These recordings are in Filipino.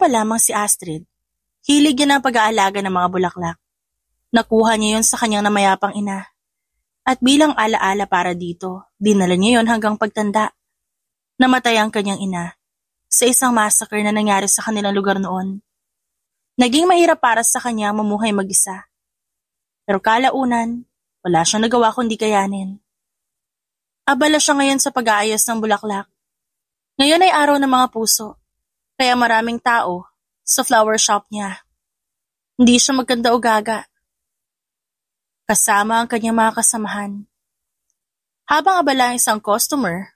pa lamang si Astrid, hilig niya ng pag-aalaga ng mga bulaklak. Nakuha niya yon sa kanyang namayapang ina. At bilang alaala para dito, dinala niya yon hanggang pagtanda. Namatay ang kanyang ina sa isang massacre na nangyari sa kanilang lugar noon. Naging mahirap para sa kanya mamuhay mag-isa. Pero kalaunan, wala siyang nagawa kundi kayanin. Abala siya ngayon sa pag-aayos ng bulaklak. Ngayon ay araw ng mga puso, kaya maraming tao sa flower shop niya. Hindi siya magkanda o gaga. Kasama ang kanyang mga kasamahan. Habang abala ang isang customer,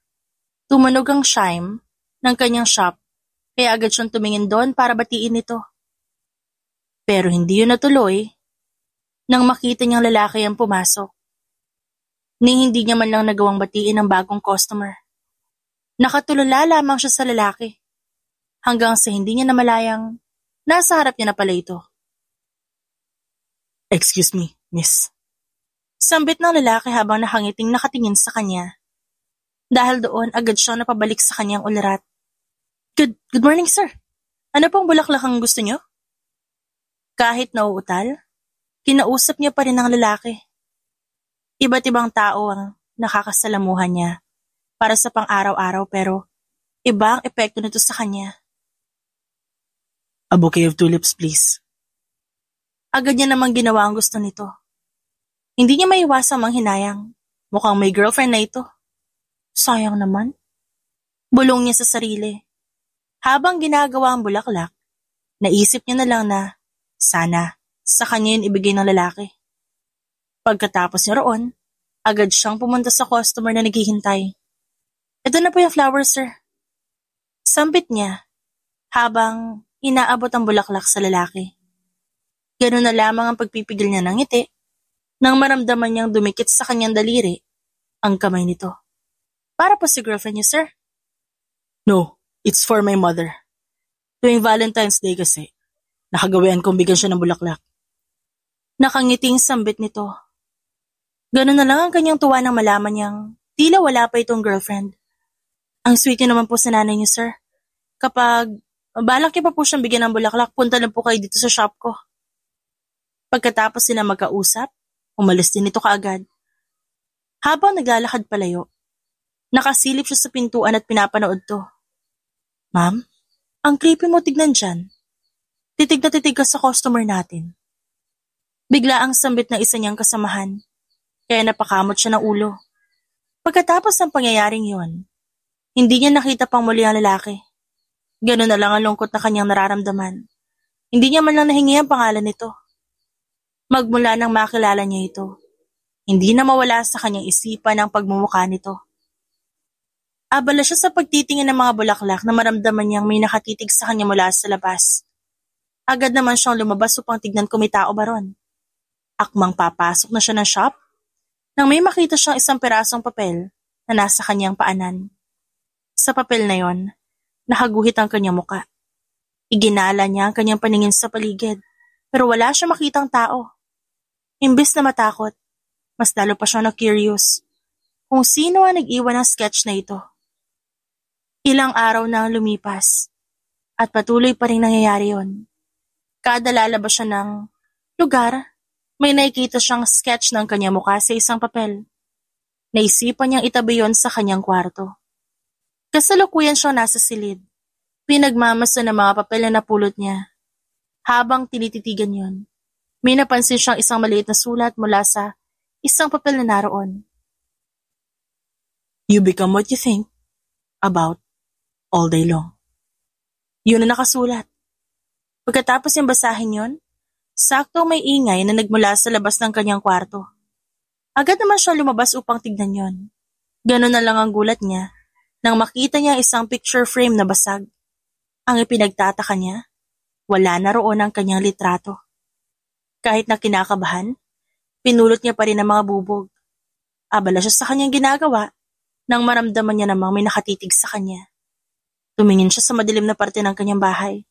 tumunog ang chime ng kanyang shop, kaya agad siyang tumingin doon para batiin ito. Pero hindi yun natuloy nang makita niyang lalaki ang pumasok. Ni hindi niya man lang nagawang batiin ang bagong customer. Nakatulala lamang siya sa lalaki, hanggang sa hindi niya namalayang nasa harap niya na pala ito. "Excuse me, miss." Sambit ng lalaki habang nakangiting nakatingin sa kanya. Dahil doon, agad siyang napabalik sa kanyang ularat. Good morning, sir. Ano pong bulaklak ang gusto niyo?" Kahit nauutal, kinausap niya pa rin ang lalaki. Iba't ibang tao ang nakakasalamuhan niya para sa pang-araw-araw, pero iba ang epekto nito sa kanya. "A bouquet of tulips, please." Agad niya namang ginawa ang gusto nito. Hindi niya maiwasang manghinayang. Mukhang may girlfriend na ito. Sayang naman. Bulong niya sa sarili. Habang ginagawa ang bulaklak, naisip niya na lang na sana sa kanya yun ibigay ng lalaki. Pagkatapos niya roon, agad siyang pumunta sa customer na naghihintay. "Ito na po yung flowers, sir." Sambit niya habang inaabot ang bulaklak sa lalaki. Ganun na lamang ang pagpipigil niya ng ngiti nang maramdaman niyang dumikit sa kanyang daliri ang kamay nito. "Para po si girlfriend niyo, sir." "No, it's for my mother. Tuwing Valentine's Day kasi, nakagawian kong bigyan siya ng bulaklak." Nakangiting sambit nito. Ganun na lang ang kanyang tuwa nang malaman niyang tila wala pa itong girlfriend. "Ang sweet niyo naman po sa nanay niyo, sir. Kapag balak niyo pa po siyang bigyan ng bulaklak, punta lang po kayo dito sa shop ko." Pagkatapos sila magkausap, umalis din ito kaagad. Habang naglalakad palayo, nakasilip siya sa pintuan at pinapanood to. "Ma'am, ang creepy mo tignan dyan. Titig na titig ka sa customer natin." Bigla ang sambit ng isa niyang kasamahan, kaya napakamot siya ng ulo. Pagkatapos ng pangyayaring yon, hindi niya nakita pang muli ang lalaki. Ganun na lang ang lungkot na kanyang nararamdaman. Hindi niya man lang nahingi ang pangalan nito. Magmula nang makilala niya ito, hindi na mawala sa kanyang isipan ang pagmumukha nito. Abala siya sa pagtitingin ng mga bulaklak na maramdaman niyang may nakatitig sa kanya mula sa labas. Agad naman siyang lumabas upang tignan kung may tao ba ron. Akmang papasok na siya ng shop nang may makita siyang isang pirasong papel na nasa kanyang paanan. Sa papel na yon, nakaguhit ang kanyang muka. Iginala niya ang kanyang paningin sa paligid, pero wala siyang makitang tao. Imbes na matakot, mas lalo pa siyang na-curious kung sino ang nag-iwan ng sketch na ito. Ilang araw na ang lumipas at patuloy pa rin nangyayari yon. Kada lalabas siya ng lugar, may nakikita siyang sketch ng kanyang mukha sa isang papel. Naisipan niyang itabi yon sa kanyang kwarto. Kasalukuyan siyang nasa silid. Pinagmamasa ng mga papel na napulot niya. Habang tinititigan yon, may napansin siyang isang maliit na sulat mula sa isang papel na naroon. "You become what you think about all day long." Yun ang nakasulat. Pagkatapos niyang basahin yon, sakto may ingay na nagmula sa labas ng kanyang kwarto. Agad naman siya lumabas upang tignan yon. Ganun na lang ang gulat niya nang makita niya isang picture frame na basag. Ang ipinagtataka niya, wala na roon ang kanyang litrato. Kahit na kinakabahan, pinulot niya pa rin ang mga bubog. Abala siya sa kanyang ginagawa nang maramdaman niya namang may nakatitig sa kanya. Tumingin siya sa madilim na parte ng kanyang bahay.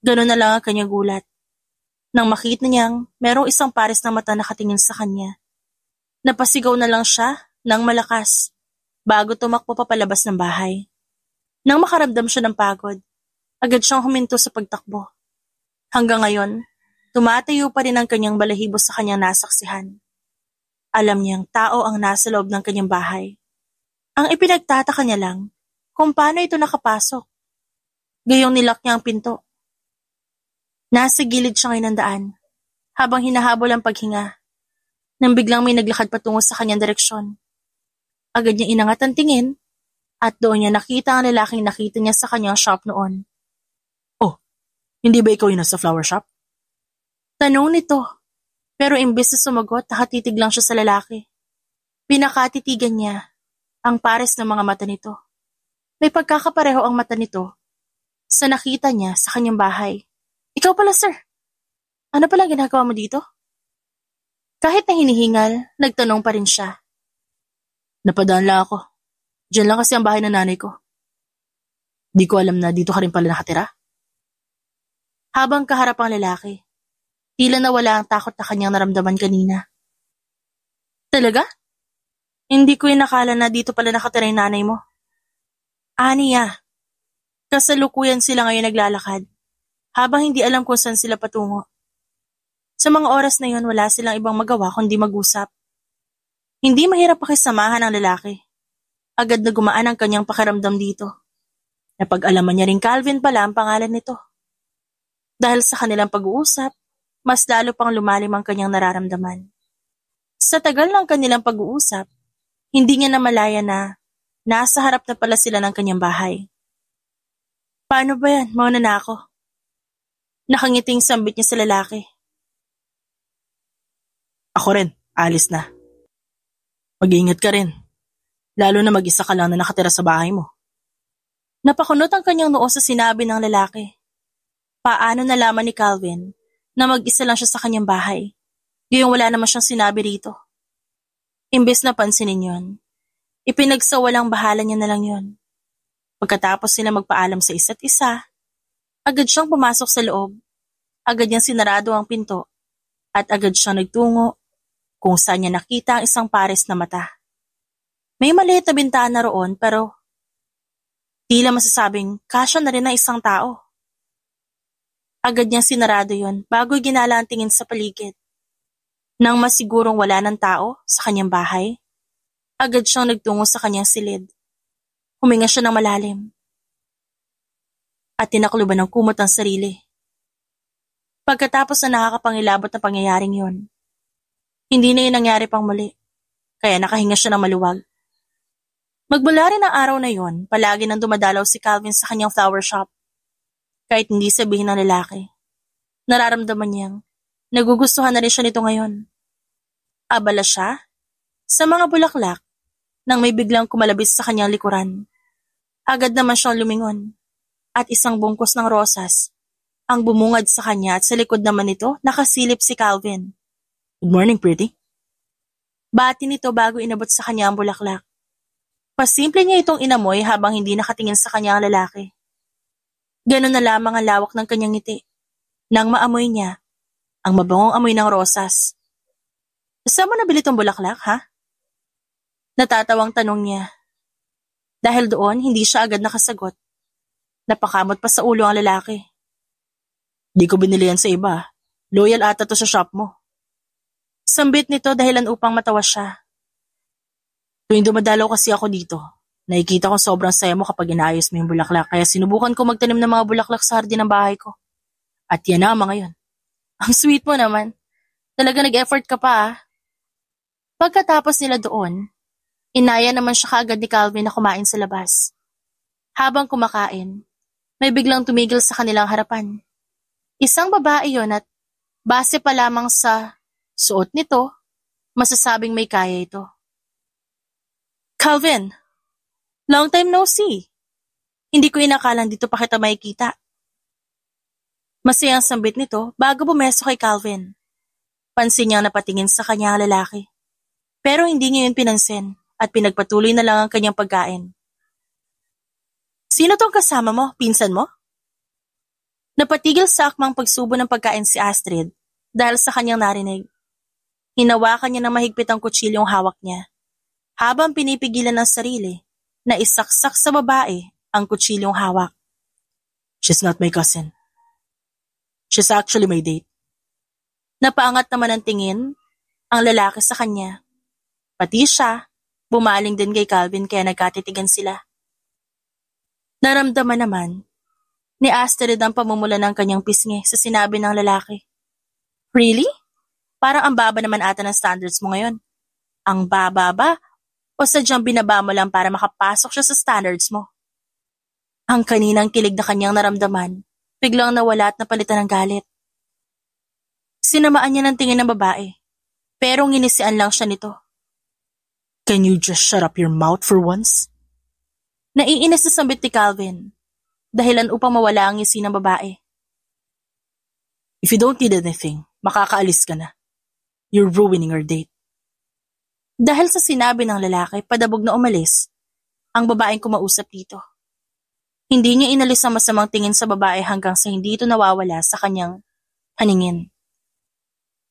Ganun na lang ang kanyang gulat nang makita niyang merong isang pares na mata nakatingin sa kanya. Napasigaw na lang siya ng malakas bago tumakbo papalabas ng bahay. Nang makaramdam siya ng pagod, Agad siyang huminto sa pagtakbo. Hanggang ngayon, tumatayo pa rin ang kanyang balahibo sa kanyang nasaksihan. Alam niyang tao ang nasa loob ng kanyang bahay. Ang ipinagtataka niya lang kung paano ito nakapasok. Gayong nilak niya ang pinto. Nasa gilid siya ngayon ng daan, habang hinahabol ang paghinga, nang biglang may naglakad patungo sa kanyang direksyon. Agad niya inangat ang tingin, at doon niya nakita ang lalaking nakita niya sa kanyang shop noon. "Oh, hindi ba ikaw yung nasa flower shop?" Tanong nito, pero imbes na sumagot, nakatitig lang siya sa lalaki. Pinakatitigan niya ang pares ng mga mata nito. May pagkakapareho ang mata nito sa nakita niya sa kanyang bahay. "Ikaw pala, sir. Ano pala ginagawa mo dito?" Kahit na hinihingal, nagtanong pa rin siya. "Napadaan lang ako. Diyan lang kasi ang bahay ng nanay ko. Di ko alam na dito ka rin pala nakatira." Habang kaharap ang lalaki, tila nawala ang takot na kanyang naramdaman kanina. "Talaga? Hindi ko inakala na dito pala nakatira yung nanay mo." Aniya, kasalukuyan sila ngayon naglalakad, habang hindi alam kung saan sila patungo. Sa mga oras na yun, wala silang ibang magawa kundi mag-usap. Hindi mahirap pakisamahan ang lalaki. Agad na gumaan ang kanyang pakiramdam dito. Napag-alaman niya rin Calvin pala ang pangalan nito. Dahil sa kanilang pag-uusap, mas lalo pang lumalim ang kanyang nararamdaman. Sa tagal ng kanilang pag-uusap, hindi niya namalaya na nasa harap na pala sila ng kanyang bahay. "Paano ba yan? Mauna na ako." Nakangiting sambit niya sa lalaki. "Ako rin, alis na. Mag-iingat ka rin. Lalo na mag-isa ka lang na nakatira sa bahay mo." Napakunot ang kanyang noo sa sinabi ng lalaki. Paano nalaman ni Calvin na mag-isa lang siya sa kanyang bahay? Gayong wala naman siyang sinabi rito. Imbes na pansinin yon, ipinagsawalang bahala niya na lang yon. Pagkatapos sila magpaalam sa isa't isa, agad siyang pumasok sa loob. Agad niyang sinarado ang pinto at agad siyang nagtungo kung saan niya nakita ang isang pares na mata. May maliit na bintana roon pero tila masasabing kasya na rin ng isang tao. Agad niyang sinarado yon bago ginala ang tingin sa paligid. Nang masigurong wala ng tao sa kanyang bahay, agad siyang nagtungo sa kanyang silid. Huminga siya ng malalim at tinakluban ng kumot ang sarili. Pagkatapos na nakakapangilabot na pangyayaring yon, hindi na yun nangyari pang muli, kaya nakahinga siya ng maluwag. Magmula rin ang araw na yon, palagi nang dumadalaw si Calvin sa kanyang flower shop. Kahit hindi sabihin ng lalaki, nararamdaman niyang nagugustuhan na rin siya nito ngayon. Abala siya sa mga bulaklak nang may biglang kumalabis sa kanyang likuran. Agad naman siyang lumingon at isang bungkos ng rosas ang bumungad sa kanya at sa likod naman nito nakasilip si Calvin. "Good morning, pretty." Bati nito bago inabot sa kanya ang bulaklak. Pasimple niya itong inamoy habang hindi nakatingin sa kanya ang lalaki. Ganun na lamang ang lawak ng kanyang ngiti nang maamoy niya ang mabangong amoy ng rosas. "Saan mo nabili itong bulaklak, ha?" Natatawang tanong niya. Dahil doon, hindi siya agad nakasagot. Napakamot pa sa ulo ang lalaki. "Di ko binili yan sa iba. Loyal ata to sa shop mo." Sambit nito dahilan upang matawa siya. "Tuwing dumadalaw kasi ako dito, nakikita ko sobrang saya mo kapag inaayos mo yung bulaklak, kaya sinubukan ko magtanim ng mga bulaklak sa hardin ng bahay ko. At yan na mga yun." "Ang sweet mo naman. Talaga nag-effort ka pa, ah." Pagkatapos nila doon, inaya naman siya kaagad ni Calvin na kumain sa labas. Habang kumakain, may biglang tumigil sa kanilang harapan. Isang babae yon at base pa lamang sa suot nito, masasabing may kaya ito. "Calvin, long time no see. Hindi ko inakalang dito pa kita makikita." Masayang sambit nito bago bumeso kay Calvin. Pansin niyang napatingin sa kanya ang lalaki. Pero hindi niya yun pinansin at pinagpatuloy na lang ang kanyang pagkain. "Sino tong kasama mo? Pinsan mo?" Napatigil sa akmang pagsubo ng pagkain si Astrid dahil sa kanyang narinig. Hinawakan niya ng mahigpit ang kutsilyong hawak niya, habang pinipigilan ng sarili na isaksak sa babae ang kutsilyong hawak. She's not my cousin. She's actually my date. Napaangat naman ang tingin ang lalaki sa kanya. Pati siya, bumaling din kay Calvin kaya nagkatitigan sila. Naramdaman naman ni Astrid ang pamumula ng kanyang pisngi sa sinabi ng lalaki. Really? Parang ang baba naman ata ng standards mo ngayon. Ang baba ba? O sadyang binaba mo lang para makapasok siya sa standards mo? Ang kaninang kilig na kanyang naramdaman, biglang nawala at napalitan ng galit. Sinamaan niya ng tingin ng babae, pero nginisian lang siya nito. Can you just shut up your mouth for once? Naiinis na sambit ni Calvin, dahilan upang mawala ang ngisi ng babae. If you don't need anything, makakaalis ka na. You're ruining our date. Dahil sa sinabi ng lalaki, padabog na umalis ang babaeng kumausap dito. Hindi niya inalis ang masamang tingin sa babae hanggang sa hindi ito nawawala sa kanyang paningin.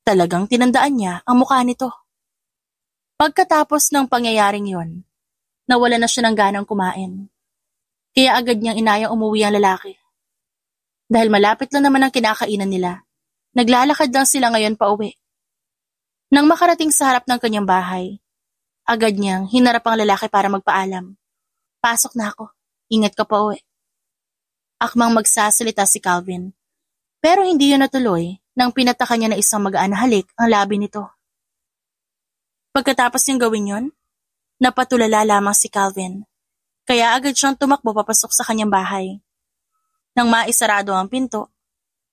Talagang tinandaan niya ang mukha nito. Pagkatapos ng pangyayaring yon, nawala na siya ng ganang kumain. Kaya agad niyang inayang umuwi ang lalaki. Dahil malapit lang naman ang kinakainan nila, naglalakad lang sila ngayon pa uwi. Nang makarating sa harap ng kanyang bahay, agad niyang hinarap ang lalaki para magpaalam. Pasok na ako, ingat ka pa uwi. Akmang magsasalita si Calvin, pero hindi yun natuloy nang pinataka niya na isang magaan na halik ang labi nito. Pagkatapos niyang gawin yon, napatulala lamang si Calvin, kaya agad siyang tumakbo papasok sa kanyang bahay. Nang maisarado ang pinto,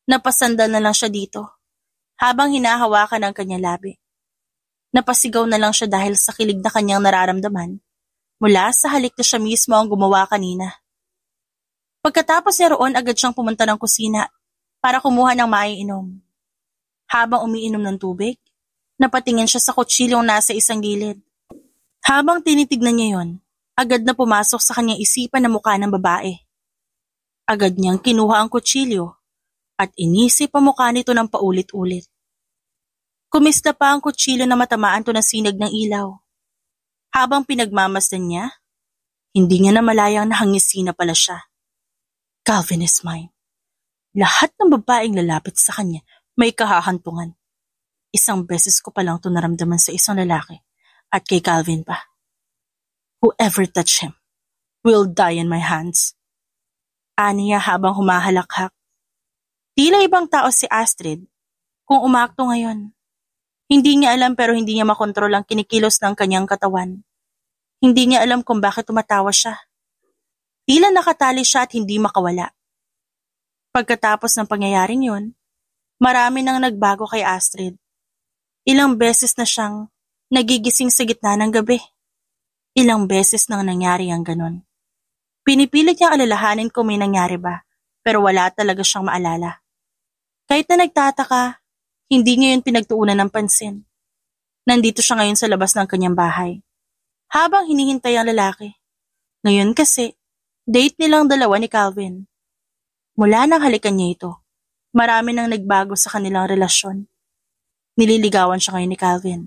napasandal na lang siya dito, habang hinahawakan ang kanyang labi. Napasigaw na lang siya dahil sa kilig na kanyang nararamdaman, mula sa halik na siya mismo ang gumawa kanina. Pagkatapos niya roon, agad siyang pumunta ng kusina para kumuha ng maiinom. Habang umiinom ng tubig, napatingin siya sa kutsilyong nasa isang gilid. Habang tinitignan niya yon, agad na pumasok sa kanyang isipan na mukha ng babae. Agad niyang kinuha ang kutsilyo at inisip ang mukha nito ng paulit-ulit. Kumista pa ang kutsilyo na matamaan to ng sinag ng ilaw. Habang pinagmamasdan niya, hindi niya namalayang nahangisi na pala siya. Calvin is mine. Lahat ng babaeng lalapit sa kanya may kahahantungan. Isang beses ko pa lang ito naramdaman sa isang lalaki at kay Calvin pa. Whoever touch him will die in my hands. Aniya habang humahalakhak. Tila ibang tao si Astrid kung umakto ngayon. Hindi niya alam pero hindi niya makontrol ang kinikilos ng kanyang katawan. Hindi niya alam kung bakit tumatawa siya. Tila nakatali siya at hindi makawala. Pagkatapos ng pangyayaring yun, marami nang nagbago kay Astrid. Ilang beses na siyang nagigising sa gitna ng gabi. Ilang beses nang nangyari ang ganon. Pinipilit niyang alalahanin kung may nangyari ba, pero wala talaga siyang maalala. Kahit na nagtataka, hindi niya yun pinagtuunan ng pansin. Nandito siya ngayon sa labas ng kanyang bahay, habang hinihintay ang lalaki. Ngayon kasi, date nilang dalawa ni Calvin. Mula nang halikan niya ito, marami nang nagbago sa kanilang relasyon. Nililigawan siya ngayon ni Calvin.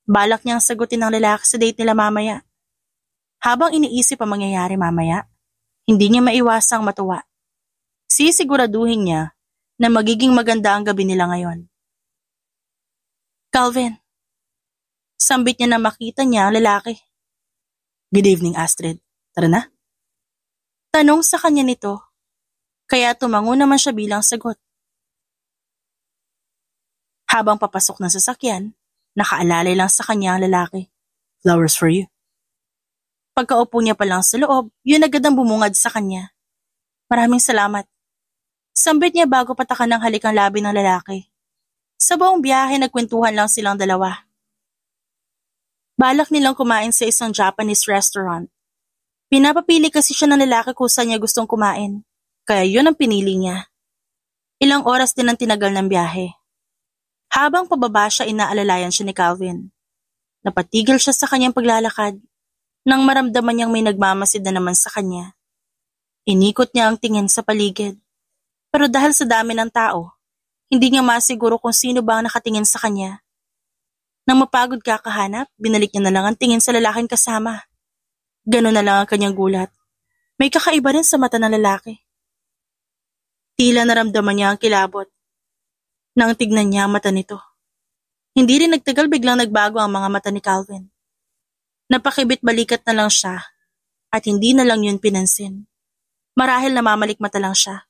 Balak niyang sagutin ng lalaki sa date nila mamaya. Habang iniisip ang mangyayari mamaya, hindi niya maiwasang matuwa. Sisiguraduhin niya na magiging maganda ang gabi nila ngayon. Calvin, sambit niya na makita niya ang lalaki. Good evening, Astrid. Tara na. Tanong sa kanya nito, kaya tumango naman siya bilang sagot. Habang papasok ng sasakyan, nakaalalay lang sa kanya ang lalaki. Flowers for you. Pagkaupo niya pa lang sa loob, yun agad ang bumungad sa kanya. Maraming salamat. Sambit niya bago patakan ng halik ang labi ng lalaki. Sa buong biyahe, nagkwentuhan lang silang dalawa. Balak nilang kumain sa isang Japanese restaurant. Pinapapili kasi siya ng lalaki kung saan niya gustong kumain, kaya yun ang pinili niya. Ilang oras din ang tinagal ng biyahe. Habang pababa siya, inaalalayan siya ni Calvin. Napatigil siya sa kanyang paglalakad nang maramdaman niyang may nagmamasid na naman sa kanya. Inikot niya ang tingin sa paligid. Pero dahil sa dami ng tao, hindi niya masiguro kung sino ba ang nakatingin sa kanya. Nang mapagod kakahanap, binalik niya na lang ang tingin sa lalaking kasama. Ganon na lang ang kanyang gulat. May kakaiba rin sa mata ng lalaki. Tila naramdaman niya ang kilabot. Nang tignan niya ang mata nito. Hindi rin nagtagal biglang nagbago ang mga mata ni Calvin. Napakibit balikat na lang siya at hindi na lang yun pinansin. Marahil namamalikmata lang siya.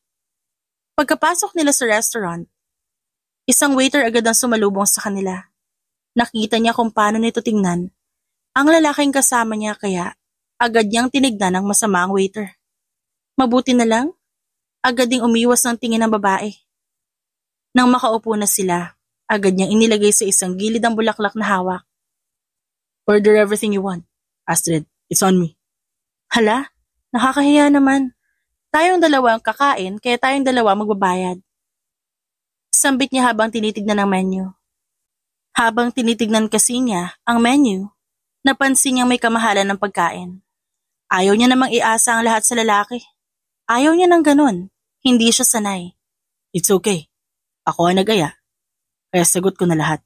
Pagkapasok nila sa restaurant, isang waiter agad ang sumalubong sa kanila. Nakita niya kung paano nito tingnan ang lalaking kasama niya kaya agad niyang tinignan ng masama ang waiter. Mabuti na lang, agad ding umiwas ng tingin ng babae. Nang makaupo na sila, agad niyang inilagay sa isang gilid ang bulaklak na hawak. Order everything you want. Astrid, it's on me. Hala, nakakahiya naman. Tayong dalawa ang kakain kaya tayong dalawa magbabayad. Sambit niya habang tinitignan ang menu. Habang tinitignan kasi niya ang menu, napansin niyang may kamahalan ng pagkain. Ayaw niya namang iasa ang lahat sa lalaki. Ayaw niya ng ganun. Hindi siya sanay. It's okay. Ako ang nagaya. Kaya sagot ko na lahat.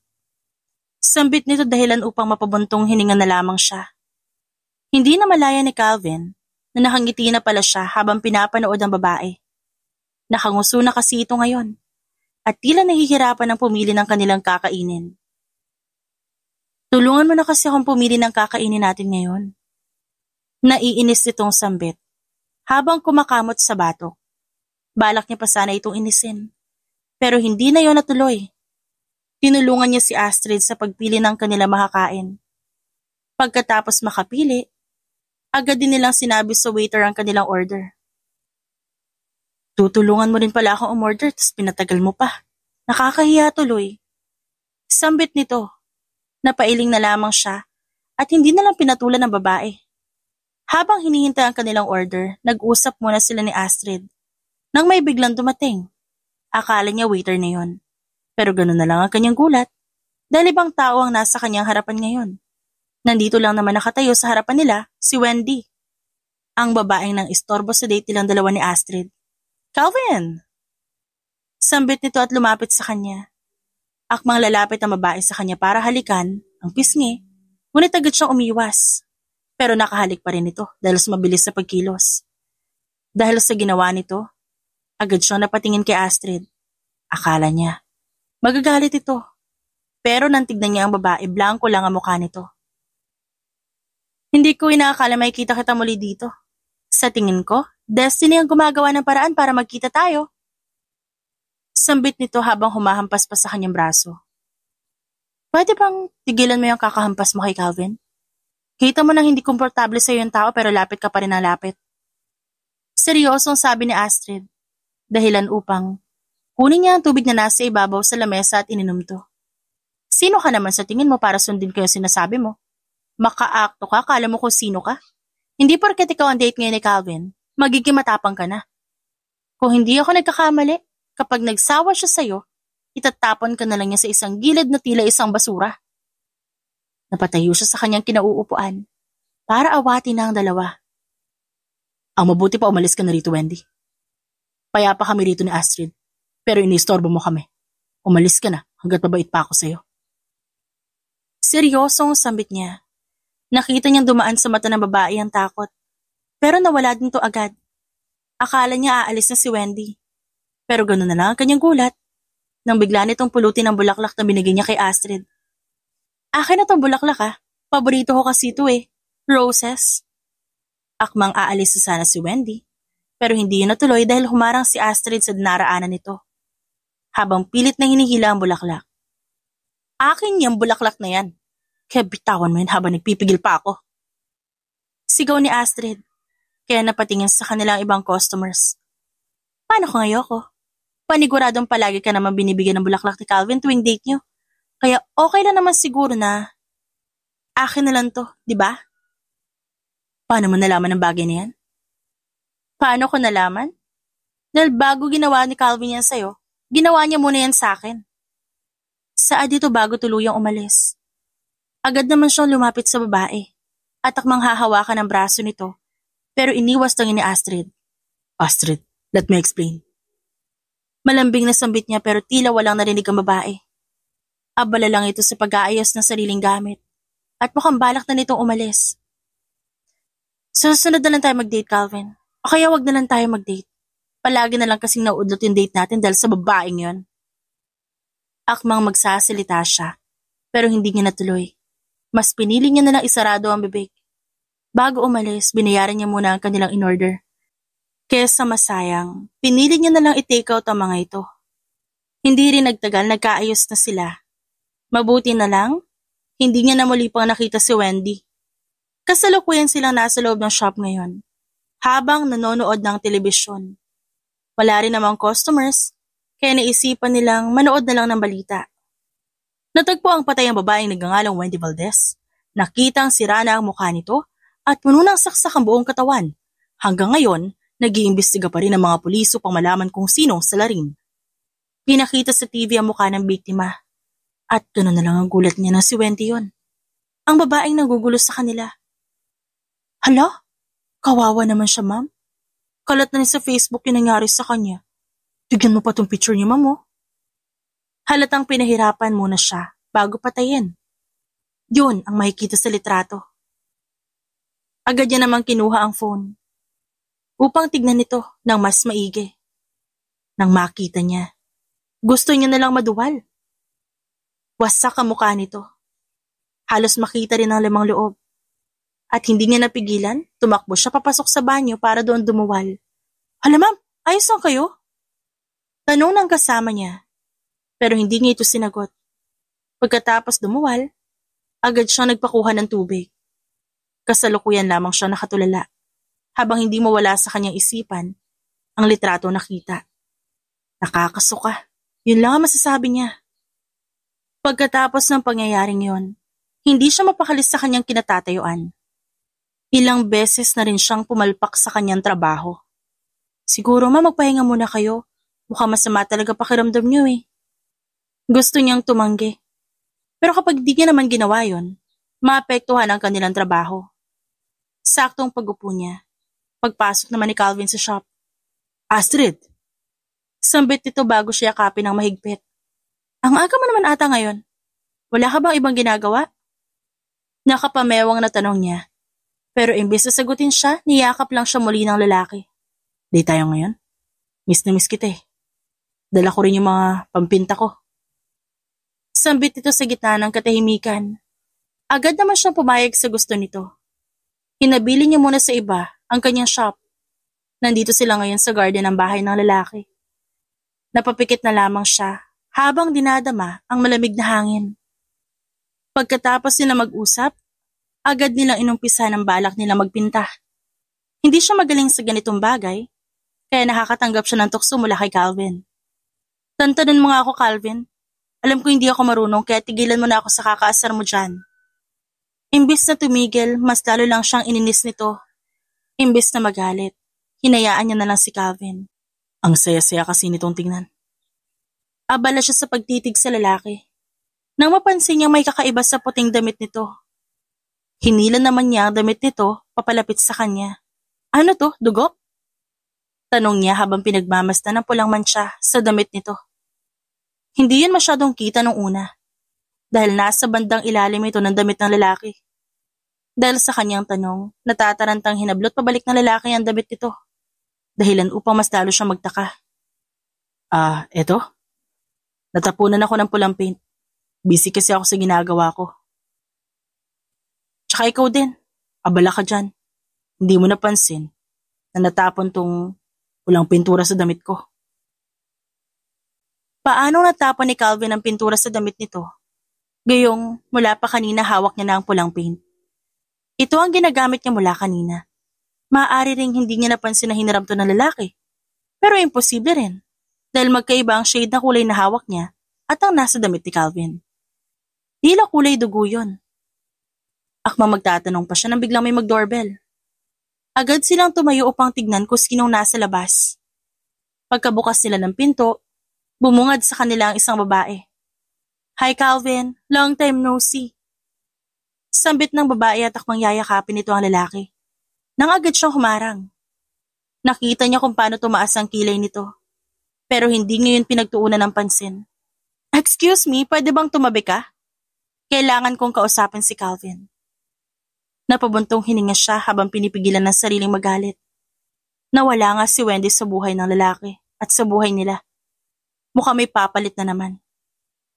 Sambit nito dahilan upang mapabuntong hininga na lamang siya. Hindi na malaya ni Calvin na nakangiti na pala siya habang pinapanood ang babae. Nakanguso na kasi ito ngayon at tila nahihirapan ng pumili ng kanilang kakainin. Tulungan mo na kasi akong pumili ng kakainin natin ngayon. Naiinis itong sambit habang kumakamot sa batok. Balak niya pa sana itong inisin. Pero hindi na yon natuloy. Tinulungan niya si Astrid sa pagpili ng kanilang makakain. Pagkatapos makapili, agad din nilang sinabi sa waiter ang kanilang order. Tutulungan mo rin pala akong umorder tapos pinatagal mo pa. Nakakahiya tuloy. Sambit nito. Napailing na lamang siya at hindi na lang pinatulan ng babae. Habang hinihintay ang kanilang order, nag-usap muna sila ni Astrid. Nang may biglang dumating, akala niya waiter na yon. Pero gano'n na lang ang kanyang gulat dahil ibang tao ang nasa kanyang harapan ngayon. Nandito lang naman nakatayo sa harapan nila si Wendy, ang babaeng nang istorbo sa date nilang dalawa ni Astrid. Calvin! Sambit nito at lumapit sa kanya. Akmang lalapit ang babae sa kanya para halikan ang pisngi, ngunit agad siyang umiwas. Pero nakahalik pa rin ito dahil sa mabilis sa pagkilos. Dahil sa ginawa nito, agad siyang napatingin kay Astrid. Akala niya, magagalit ito. Pero nang tignan niya ang babae, blanko lang ang mukha nito. Hindi ko inaakala makikita kita muli dito. Sa tingin ko, destiny ang gumagawa ng paraan para magkita tayo. Sambit nito habang humahampas pa sa kanyang braso. Pwede bang tigilan mo yung kakahampas mo kay Calvin? Kita mo nang hindi komportable sa yung tao pero lapit ka pa rin ng lapit. Seryosong sabi ni Astrid, dahilan upang kunin niya ang tubig na nasa ibabaw sa lamesa at ininom to. Sino ka naman sa tingin mo para sundin ko yung sinasabi mo? Makaakto ka, kala mo kung sino ka? Hindi porket ikaw ang date ngayon ni Calvin, magiging matapang ka na. Kung hindi ako nagkakamali, kapag nagsawa siya sa'yo, itatapon ka na lang niya sa isang gilid na tila isang basura. Napatayo siya sa kanyang kinauupuan para awatin na ang dalawa. Ang mabuti pa umalis ka na rito, Wendy. Payapa kami rito ni Astrid, pero inistorbo mo kami. Umalis ka na hanggat mabait pa ako sa'yo. Seryosong sambit niya. Nakita niyang dumaan sa mata ng babae ang takot, pero nawala din to agad. Akala niya aalis na si Wendy. Pero gano'n na lang ang kanyang gulat nang bigla nitong pulutin ang bulaklak na binigay niya kay Astrid. Akin na tong bulaklak Paborito ko kasi ito Roses. Akmang aalis na sana si Wendy, pero hindi yun natuloy dahil humarang si Astrid sa dinaraanan nito. Habang pilit na hinihila ang bulaklak. Akin yung bulaklak na yan. Kaya bitawan mo yun habang nagpipigil pa ako. Sigaw ni Astrid, kaya napatingin sa kanilang ibang customers. Paano kung ayoko? Paniguradong palagi ka naman binibigyan ng bulaklak ni Calvin tuwing date niyo. Kaya okay lang naman siguro na akin na lang to, di ba? Paano mo nalaman ang bagay na yan? Paano ko nalaman? Dahil bago ginawa ni Calvin yan sa'yo, ginawa niya muna yan sa akin. Saad dito bago tuluyang umalis. Agad naman siyang lumapit sa babae at akmang hahawakan ang braso nito pero iniwas lang ni Astrid. Astrid, let me explain. Malambing na sambit niya pero tila walang narinig ang babae. Abala lang ito sa pag-aayos ng sariling gamit at mukhang balak na nitong umalis. Susunod na lang tayo mag-date, Calvin. O kaya wag na lang tayo mag-date. Palagi na lang kasing nauudlot yung date natin dahil sa babaeng yon. Akmang magsasalita siya, pero hindi niya natuloy. Mas pinili niya na lang isarado ang bibig. Bago umalis, binayaran niya muna ang kanilang in-order. Kesa masayang, pinili niya na lang i-take out ang mga ito. Hindi rin nagtagal, nagkaayos na sila. Mabuti na lang, hindi niya na muli pang nakita si Wendy. Kasalukuyan silang nasa loob ng shop ngayon, habang nanonood ng telebisyon. Wala rin namang customers, kaya naisipan nilang manood na lang ng balita. Natagpo ang patay ang babaeng nagngangalang Wendy Valdez. Nakitang sira na ang mukha nito at puno ng saksak ang buong katawan. Hanggang ngayon, nag-iimbestiga pa rin ang mga pulis upang malaman kung sino ang salarin. Pinakita sa TV ang mukha ng biktima. At gano'n na lang ang gulat niya na si Wendy yon. Ang babaeng nagugulo sa kanila. Hala? Kawawa naman siya, ma'am. Kalat na rin sa Facebook yung nangyari sa kanya. Tignan mo pa tong picture niya, ma'am, oh. Halatang pinahirapan muna siya bago patayin. Yun ang makikita sa litrato. Agad niya namang kinuha ang phone upang tignan ito ng mas maigi. Nang makita niya, gusto niya na lang maduwal. Wasak ang mukha nito. Halos makita rin ang lamang loob. At hindi niya napigilan, tumakbo siya papasok sa banyo para doon dumuwal. Hala ma'am, ayos lang kayo? Tanong ng kasama niya, pero hindi niya ito sinagot. Pagkatapos dumuwal, agad siyang nagpakuha ng tubig. Kasalukuyan lamang siya nakatulala, habang hindi mawala sa kanyang isipan ang litrato nakita. Nakakasuka, yun lang ang masasabi niya. Pagkatapos ng pangyayaring yon, hindi siya mapakalis sa kanyang kinatatayuan. Ilang beses na rin siyang pumalpak sa kanyang trabaho. Siguro magpahinga muna kayo, mukhang masama talaga pakiramdam niyo eh. Gusto niyang tumanggi. Pero kapag di niya naman ginawa yon, maapektuhan ang kanilang trabaho. Saktong pag-upo niya. Pagpasok naman ni Calvin sa shop. Astrid! Sambit ito bago siya yakapin ng mahigpit. Ang aga mo naman ata ngayon. Wala ka bang ibang ginagawa? Nakapamewang na tanong niya. Pero imbes na sagutin siya, niyakap lang siya muli ng lalaki. Di tayo ngayon? Miss na miss kita eh. Dala ko rin yung mga pampinta ko. Sambit ito sa gitna ng katahimikan. Agad naman siyang pumayag sa gusto nito. Hinabili niya muna sa iba ang kanyang shop. Nandito sila ngayon sa garden ng bahay ng lalaki. Napapikit na lamang siya habang dinadama ang malamig na hangin. Pagkatapos nila mag-usap, agad nilang inumpisa ng balak nila magpinta. Hindi siya magaling sa ganitong bagay, kaya nakakatanggap siya ng tukso mula kay Calvin. Tantanan mo nga ako, Calvin. Alam ko hindi ako marunong kaya tigilan mo na ako sa kakaasar mo dyan. Imbis na tumigil, mas lalo lang siyang ininis nito. Imbis na magalit, hinayaan niya na lang si Calvin. Ang saya-saya kasi nitong tingnan. Abala siya sa pagtitig sa lalaki. Nang mapansin niya may kakaiba sa puting damit nito. Hinilan naman niya ang damit nito papalapit sa kanya. Ano to, dugo? Tanong niya habang pinagmamasdan ng pulang mantsa sa damit nito. Hindi yun masyadong kita nung una. Dahil nasa bandang ilalim ito ng damit ng lalaki. Dahil sa kanyang tanong, natatarantang hinablot pabalik ng lalaki ang damit nito. Dahilan upang mas lalo siyang magtaka. Eto? Natapunan ako ng pulang paint. Busy kasi ako sa ginagawa ko. Tsaka ikaw din, abala ka dyan. Hindi mo napansin na natapon tong pulang pintura sa damit ko. Paano natapon ni Calvin ang pintura sa damit nito? Gayong mula pa kanina hawak niya na ang pulang paint. Ito ang ginagamit niya mula kanina. Maaari ring hindi niya napansin na hiniram to ng lalaki. Pero imposible rin, dahil magkaiba ang shade na kulay na hawak niya at ang nasa damit ni Calvin. Tila kulay dugo yun. Akmang magtatanong pa siya nang biglang may mag-doorbell. Agad silang tumayo upang tignan kung sinong nasa labas. Pagkabukas nila ng pinto, bumungad sa kanila ang isang babae. Hi Calvin, long time no see. Sambit ng babae at akmang yayakapin nito ang lalaki. Nang agad siyang humarang. Nakita niya kung paano tumaas ang kilay nito. Pero hindi ngayon pinagtuunan ng pansin. Excuse me, pwede bang tumabi ka? Kailangan kong kausapin si Calvin. Napabuntong hininga siya habang pinipigilan ng sariling magalit. Nawala nga si Wendy sa buhay ng lalaki at sa buhay nila. Mukhang may papalit na naman.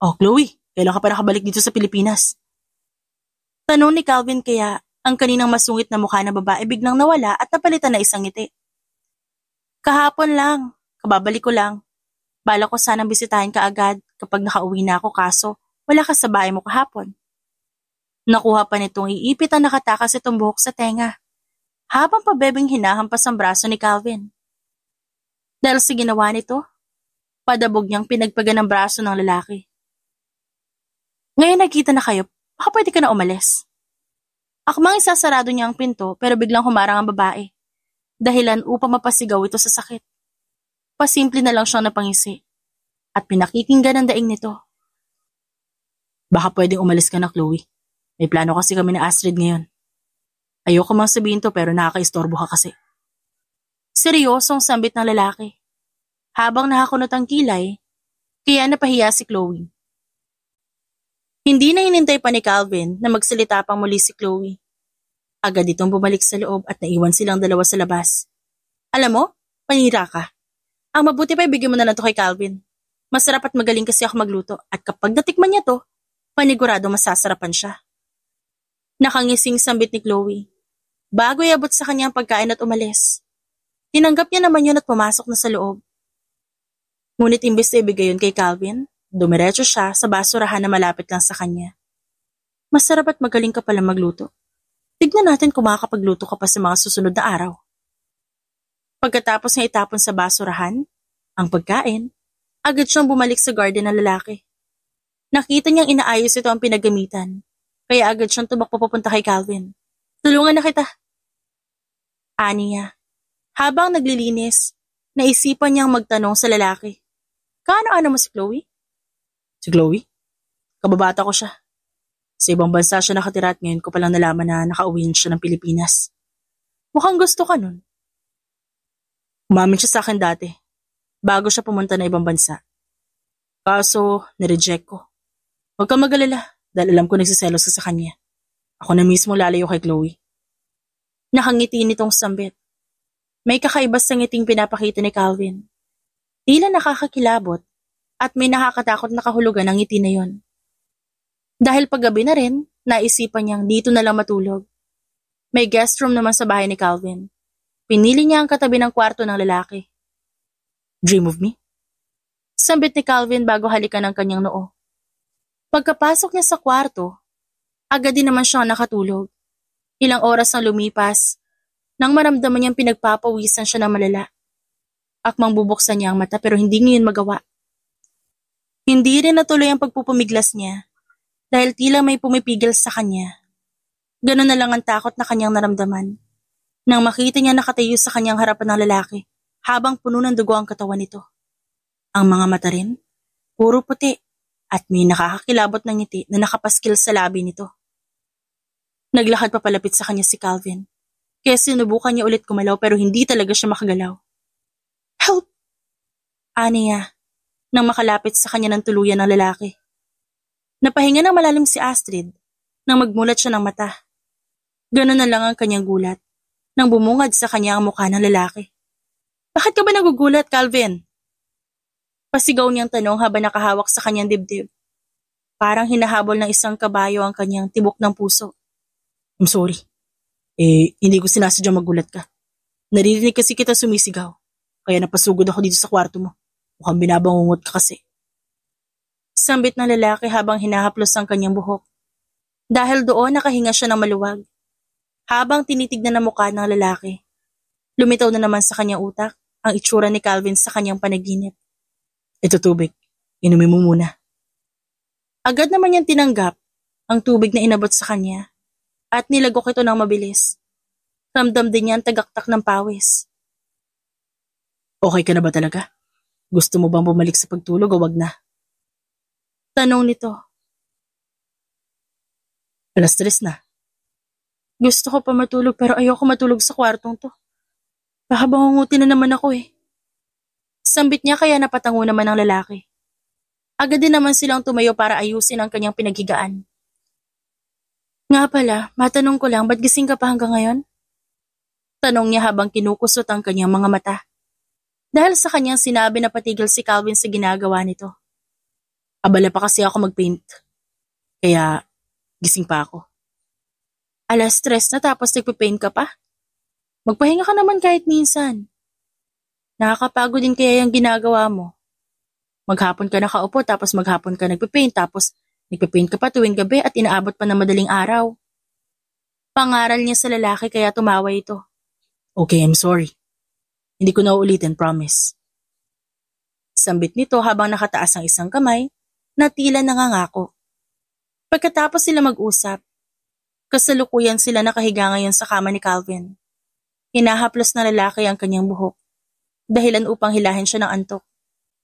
Oh, Chloe, kailan ka pa nakabalik dito sa Pilipinas? Tanong ni Calvin kaya ang kaninang masungit na mukha ng babae biglang nawala at napalitan na isang ngiti. Kahapon lang, kababalik ko lang. Bala ko sanang bisitahin ka agad kapag nakauwi na ako kaso wala ka sa bahay mo kahapon. Nakuha pa nitong iipit ang nakatakas itong buhok sa tenga habang pabebing hinahampas ang braso ni Calvin. Dahil sa ginawa nito, padabog niyang pinagpagan ng braso ng lalaki. Ngayon nakita na kayo, baka pwede ka na umalis. Akmang isasarado niya ang pinto pero biglang humarang ang babae. Dahilan upang mapasigaw ito sa sakit. Pasimple na lang siyang napangisi at pinakikinggan ang daing nito. Baka pwedeng umalis ka na, Chloe. May plano kasi kami na Astrid ngayon. Ayoko mang sabihin to pero nakakaistorbo ka kasi. Seryosong sambit ng lalaki. Habang nakakunot ang kilay, kaya napahiya si Chloe. Hindi na hinintay pa ni Calvin na magsalita pang muli si Chloe. Agad itong bumalik sa loob at naiwan silang dalawa sa labas. Alam mo, panira ka. Ang mabuti pa ibigay mo na lang to kay Calvin. Masarap at magaling kasi ako magluto at kapag natikman niya to, panigurado masasarapan siya. Nakangising sambit ni Chloe. Bago iabot sa kanya ang pagkain at umalis. Tinanggap niya naman yun at pumasok na sa loob. Ngunit imbes na ibigay yun kay Calvin, dumiretso siya sa basurahan na malapit lang sa kanya. Masarap at magaling ka pala magluto. Tignan natin kung makakapagluto ka pa sa mga susunod na araw. Pagkatapos niya itapon sa basurahan, ang pagkain, agad siyang bumalik sa garden ng lalaki. Nakita niyang inaayos ito ang pinagamitan, kaya agad siyang tumakbo papunta kay Calvin. Tulungan na kita. Ani niya. Habang naglilinis, naisipan niyang magtanong sa lalaki. Kaano-ano mo si Chloe? Si Chloe? Kababata ko siya. Sa ibang bansa siya nakatira at ngayon ko palang nalaman na nakauwi siya ng Pilipinas. Mukhang gusto ka nun. Umamin siya sa akin dati, bago siya pumunta na ibang bansa. Kaso, nireject ko. Huwag kang mag-alala, dahil alam ko nagsiselos ka sa kanya. Ako na mismo lalayo kay Chloe. Nakangiti nitong sambit. May kakaiba sa ngiting pinapakita ni Calvin. Tila nakakakilabot at may nakakatakot na kahulugan ng ngiti na yon. Dahil paggabi na rin, naisipan niyang dito na lang matulog. May guest room naman sa bahay ni Calvin. Pinili niya ang katabi ng kwarto ng lalaki. Dream of me? Sambit ni Calvin bago halikan ang kanyang noo. Pagkapasok niya sa kwarto, agad din naman siyang nakatulog. Ilang oras ang lumipas, nang maramdaman niyang pinagpapawisan siya ng malala. Akmang bubuksan niya ang mata pero hindi niya yun magawa. Hindi rin natuloy ang pagpupumiglas niya dahil tila may pumipigil sa kanya. Ganon na lang ang takot na kanyang naramdaman nang makita niya nakatayo sa kanyang harapan ng lalaki habang puno ng dugo ang katawan nito. Ang mga mata rin, puro puti at may nakakakilabot ng ngiti na nakapaskil sa labi nito. Naglakad papalapit sa kanya si Calvin, kaya sinubukan niya ulit kumalaw pero hindi talaga siya makagalaw. Help! Ani niya, nang makalapit sa kanya ng tuluyan ng lalaki. Napahinga ng malalim si Astrid nang magmulat siya ng mata. Ganon na lang ang kanyang gulat nang bumungad sa kanya ang mukha ng lalaki. Bakit ka ba nagugulat, Calvin? Pasigaw niyang tanong habang nakahawak sa kanyang dibdib. Parang hinahabol ng isang kabayo ang kanyang tibok ng puso. I'm sorry. Hindi ko sinasadyang magulat ka. Naririnig kasi kita sumisigaw. Kaya napasugod ako dito sa kwarto mo. Mukhang binabangungot ka kasi. Sambit ng lalaki habang hinahaplos ang kanyang buhok. Dahil doon nakahinga siya ng maluwag. Habang tinitignan ang mukha ng lalaki, lumitaw na naman sa kanyang utak ang itsura ni Calvin sa kanyang panaginip. Ito tubig. Inumin mo muna. Agad naman niyang tinanggap ang tubig na inabot sa kanya at nilagok ito ng mabilis. Ramdam din niya ang tagaktak ng pawis. Okay ka na ba talaga? Gusto mo bang bumalik sa pagtulog o wag na? Tanong nito. 3:00 na. Gusto ko pa matulog pero ayoko matulog sa kwartong to. Baka bangungutin na naman ako eh. Sambit niya kaya napatango naman ang lalaki. Agad din naman silang tumayo para ayusin ang kanyang pinaghigaan. Nga pala, matanong ko lang, ba't gising ka pa hanggang ngayon? Tanong niya habang kinukusot ang kanyang mga mata. Dahil sa kanyang sinabi na patigil si Calvin sa ginagawa nito. Abala pa kasi ako mag-paint. Kaya gising pa ako. 3:00 na tapos nagpipaint ka pa? Magpahinga ka naman kahit minsan. Nakakapagod din kaya yung ginagawa mo. Maghapon ka nakaupo tapos maghapon ka nagpipaint tapos nagpipaint ka pa tuwing gabi at inaabot pa ng madaling araw. Pangaral niya sa lalaki kaya tumawa ito. Okay, I'm sorry. Hindi ko na uulitin, promise. Sambit nito habang nakataas ang isang kamay na tila nangangako. Pagkatapos sila mag-usap, kasalukuyan sila nakahiga ngayon sa kama ni Calvin. Hinahaplos na lalaki ang kanyang buhok, dahilan upang hilahin siya ng antok.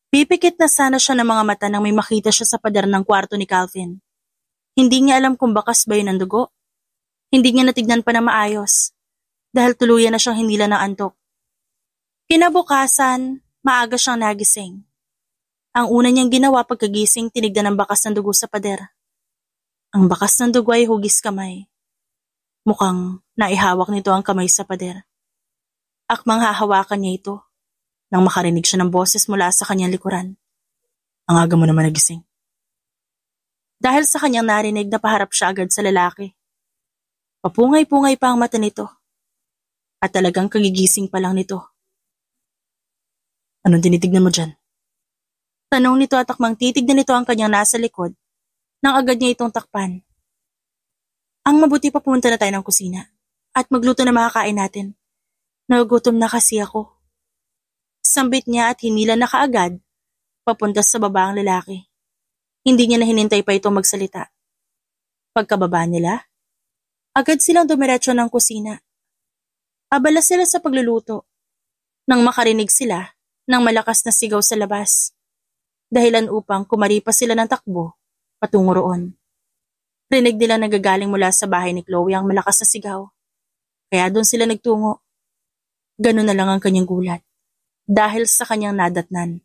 Pipikit na sana siya ng mga mata nang may makita siya sa pader ng kwarto ni Calvin. Hindi niya alam kung bakas ba yun ang dugo. Hindi niya natignan pa na maayos, dahil tuluyan na siyang hinila ng antok. Kinabukasan, maaga siyang nagising. Ang una niyang ginawa pagkagising, tinignan ang bakas ng dugo sa pader. Ang bakas ng dugo ay hugis kamay. Mukhang naihawak nito ang kamay sa pader. Akmang hahawakan niya ito nang makarinig siya ng boses mula sa kanyang likuran. Ang aga mo naman nagising. Dahil sa kanyang narinig, napaharap siya agad sa lalaki. Papungay-pungay pa ang mata nito. At talagang kagigising pa lang nito. Anong tinitignan mo dyan? Tanong nito at akmang titignan nito ang kanyang nasa likod nang agad niya itong takpan. Ang mabuti pa pumunta na tayo ng kusina at magluto na makakain natin. Nagugutom na kasi ako. Sambit niya at hinila na kaagad papunta sa baba ang lalaki. Hindi niya na hinintay pa itong magsalita. Pagkababa nila, agad silang dumiretso ng kusina. Abala sila sa pagluluto nang makarinig sila ng malakas na sigaw sa labas. Dahilan upang kumaripas sila ng takbo patungo roon. Rinig nila nagagaling mula sa bahay ni Chloe ang malakas na sigaw. Kaya doon sila nagtungo. Ganun na lang ang kanyang gulat. Dahil sa kanyang nadatnan.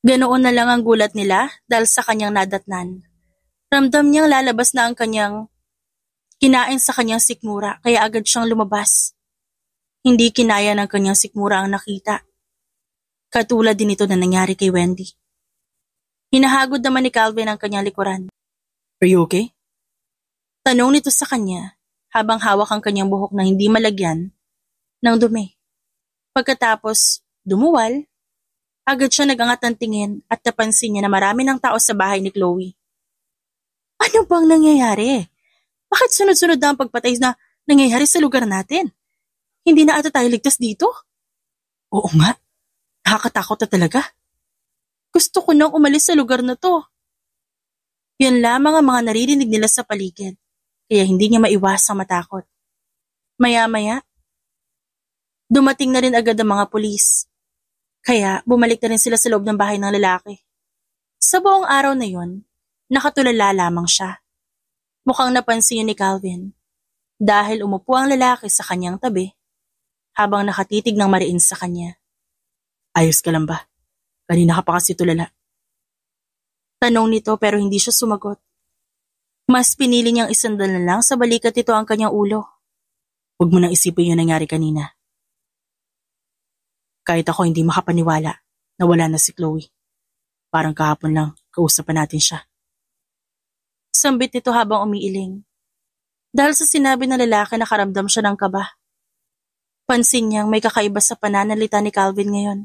Ganoon na lang ang gulat nila dahil sa kanyang nadatnan. Ramdam niyang lalabas na ang kanyang kinain sa kanyang sikmura kaya agad siyang lumabas. Hindi kinaya ng kanyang sikmura ang nakita. Katulad din ito na nangyari kay Wendy. Hinahagod naman ni Calvin ang kanyang likuran. Are you okay? Tanong nito sa kanya habang hawak ang kanyang buhok na hindi malagyan ng dumi. Pagkatapos dumuwal, agad siya nagangat ng tingin at napansin niya na marami ng tao sa bahay ni Chloe. Ano bang nangyayari? Bakit sunod-sunod na ang pagpatay na nangyayari sa lugar natin? Hindi na ata tayo ligtas dito? Oo nga, nakakatakot na talaga. Gusto ko nang umalis sa lugar na to. Yan lamang ang mga naririnig nila sa paligid, kaya hindi niya maiwasang matakot. Maya-maya, dumating na rin agad ang mga pulis. Kaya bumalik na rin sila sa loob ng bahay ng lalaki. Sa buong araw na yon, nakatulala lamang siya. Mukhang napansin yun ni Calvin dahil umupo ang lalaki sa kanyang tabi habang nakatitig ng mariin sa kanya. Ayos ka lang ba? Kanina ka pa kasi tulala. Tanong nito pero hindi siya sumagot. Mas pinili niyang isandal na lang sa balikat nito ang kanyang ulo. Huwag mo nang isipin yung nangyari kanina. Kahit ako hindi makapaniwala na wala na si Chloe. Parang kahapon lang, kausapan natin siya. Sambit nito habang umiiling. Dahil sa sinabi ng lalaki nakaramdam siya ng kaba. Pansin niyang may kakaiba sa pananalita ni Calvin ngayon.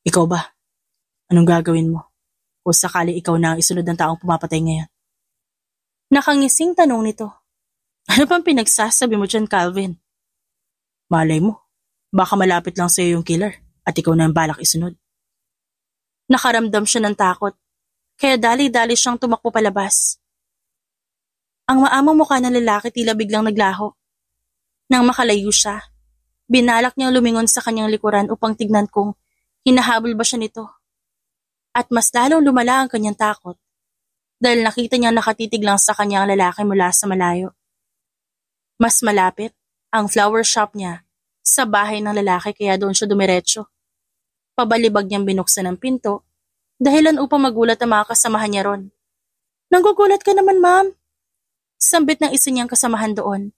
Ikaw ba? Anong gagawin mo? O sakali ikaw na ang isunod ng taong pumapatay ngayon? Nakangising tanong nito. Ano bang pinagsasabi mo dyan, Calvin? Malay mo. Baka malapit lang sa'yo yung killer at ikaw na ang balak isunod. Nakaramdam siya ng takot, kaya dali-dali siyang tumakbo palabas. Ang maamang mukha ng lalaki tila biglang naglaho. Nang makalayo siya, binalak niyang lumingon sa kanyang likuran upang tignan kung hinahabol ba siya nito. At mas lalong lumala ang kanyang takot dahil nakita niyang nakatitig lang sa kanyang lalaki mula sa malayo. Mas malapit ang flower shop niya sa bahay ng lalaki kaya doon siya dumiretso. Pabalibag niyang binuksan ang pinto, dahilan upang magulat ang mga kasamahan niya ron. Nanggugulat ka naman, ma'am. Sambit ng isa niyang kasamahan doon,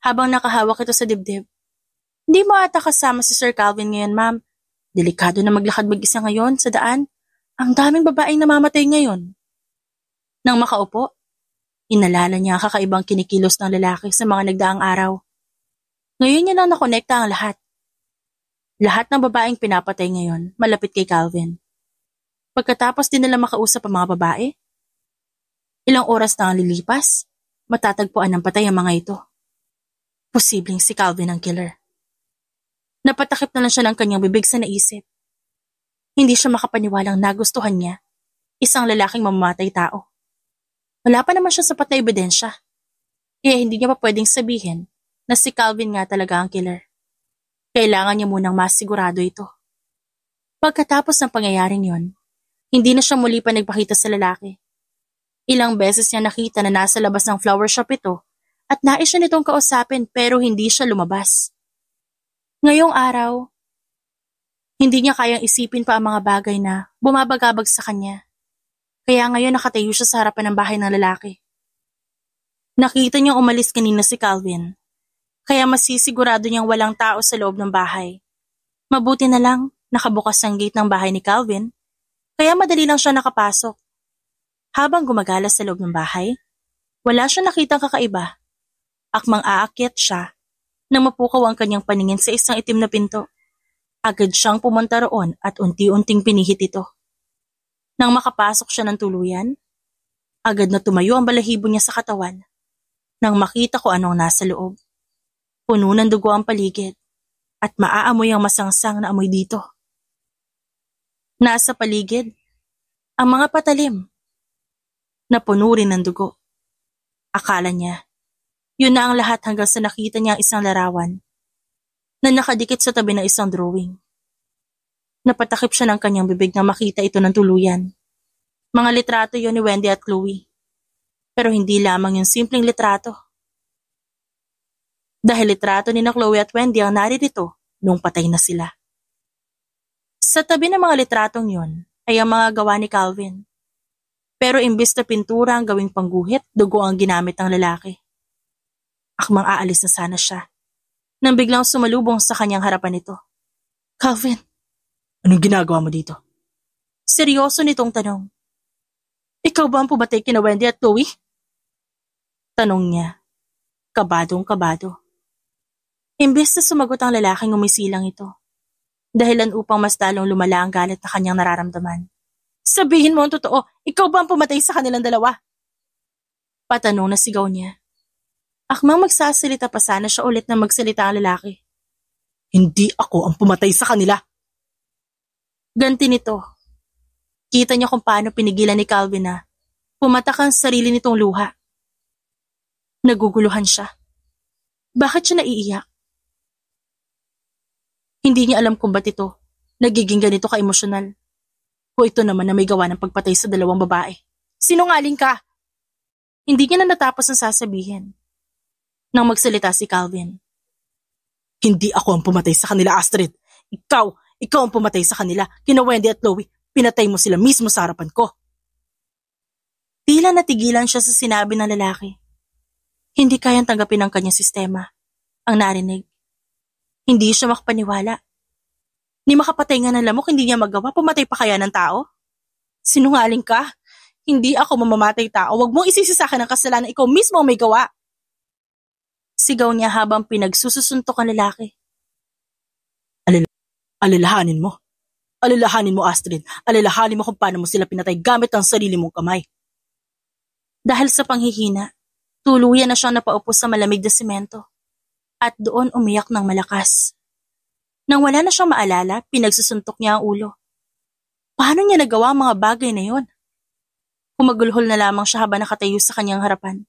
habang nakahawak ito sa dibdib. Hindi mo ata kasama si Sir Calvin ngayon, ma'am. Delikado na maglakad mag-isa ngayon sa daan. Ang daming babaeng namamatay ngayon. Nang makaupo, inalala niya ang kakaibang kinikilos ng lalaki sa mga nagdaang araw. Ngayon niya lang nakonekta ang lahat. Lahat ng babaeng pinapatay ngayon malapit kay Calvin. Pagkatapos din nila makausap ang mga babae, ilang oras na ang lilipas, matatagpuan ng patay ang mga ito. Posibleng si Calvin ang killer. Napatakip na lang siya ng kanyang bibig sa naisip. Hindi siya makapaniwalang nagustuhan niya isang lalaking mamamatay tao. Wala pa naman siya sapat na ebidensya. Kaya hindi niya pa pwedeng sabihin na si Calvin nga talaga ang killer. Kailangan niya munang masigurado ito. Pagkatapos ng pangyayaring yon, hindi na siya muli pa nagpakita sa lalaki. Ilang beses niya nakita na nasa labas ng flower shop ito at nais siya nitong kausapin pero hindi siya lumabas. Ngayong araw, hindi niya kayang isipin pa ang mga bagay na bumabagabag sa kanya. Kaya ngayon nakatayo siya sa harapan ng bahay ng lalaki. Nakita niyang umalis kanina si Calvin, kaya masisigurado niyang walang tao sa loob ng bahay. Mabuti na lang nakabukas ang gate ng bahay ni Calvin, kaya madali lang siya nakapasok. Habang gumagala sa loob ng bahay, wala siya nakitang kakaiba. Akmang aakyat siya nang mapukaw ang kanyang paningin sa isang itim na pinto. Agad siyang pumunta roon at unti-unting pinihit ito. Nang makapasok siya ng tuluyan, agad na tumayo ang balahibo niya sa katawan. Nang makita ko anong nasa loob, puno ng dugo ang paligid at maaamoy ang masangsang na amoy dito. Nasa paligid, ang mga patalim na puno rin ng dugo. Akala niya, yun na ang lahat hanggang sa nakita niya ang isang larawan na nakadikit sa tabi ng isang drawing. Napatakip siya ng kanyang bibig nang makita ito ng tuluyan. Mga litrato yon ni Wendy at Chloe. Pero hindi lamang yung simpleng litrato. Dahil litrato ni na Chloe at Wendy ang naririto nung patay na sila. Sa tabi ng mga litratong yon ay ang mga gawa ni Calvin. Pero imbis na pintura ang gawing pangguhit, dugo ang ginamit ng lalaki. Akmang aalis na sana siya nang biglang sumalubong sa kanyang harapan ito. Calvin, Anong ginagawa mo dito? seryoso nitong tanong. Ikaw ba ang pumatay kina Wendy at Chloe? Tanong niya, kabadong-kabado. Imbes na sumagot ang lalaking umisilang ito, dahilan upang mas talong lumala ang galit na kanyang nararamdaman. Sabihin mo ang totoo, ikaw ba ang pumatay sa kanilang dalawa? Patanong na sigaw niya. Akmang magsasalita pa sana siya ulit na magsalita ang lalaki. Hindi ako ang pumatay sa kanila. Ganti nito. Kita niya kung paano pinigilan ni Calvin na pumatak ang sarili nitong luha. Naguguluhan siya. Bakit siya naiiyak? Hindi niya alam kung ba't ito nagiging ganito ka-emosyonal. O ito naman na may gawa ng pagpatay sa dalawang babae. Sinungaling ka! Hindi niya na natapos ang sasabihin nang magsalita si Calvin. Hindi ako ang pumatay sa kanila, Astrid. Ikaw ang pumatay sa kanila. Kina Wendy at Chloe, pinatay mo sila mismo sa harapan ko. Tila natigilan siya sa sinabi ng lalaki. Hindi kayang tanggapin ng kanyang sistema ang narinig. Hindi siya makapaniwala. Ni makapatay nga ng lamok, hindi niya magawa, pumatay pa kaya ng tao? Sinungaling ka? Hindi ako mamamatay tao. Huwag mong isisi sa akin ang kasalanan, ikaw mismo ang may gawa. Sigaw niya habang pinagsususuntok ang lalaki. Alalahanin mo. Alalahanin mo, Astrid. Alalahanin mo kung paano mo sila pinatay gamit ang sarili mong kamay. Dahil sa panghihina, tuluyan na siyang napaupo sa malamig na semento. At doon umiyak ng malakas. Nang wala na siyang maalala, pinagsusuntok niya ang ulo. Paano niya nagawa ang mga bagay na yon? Humagulhol na lamang siya habang nakatayo sa kanyang harapan.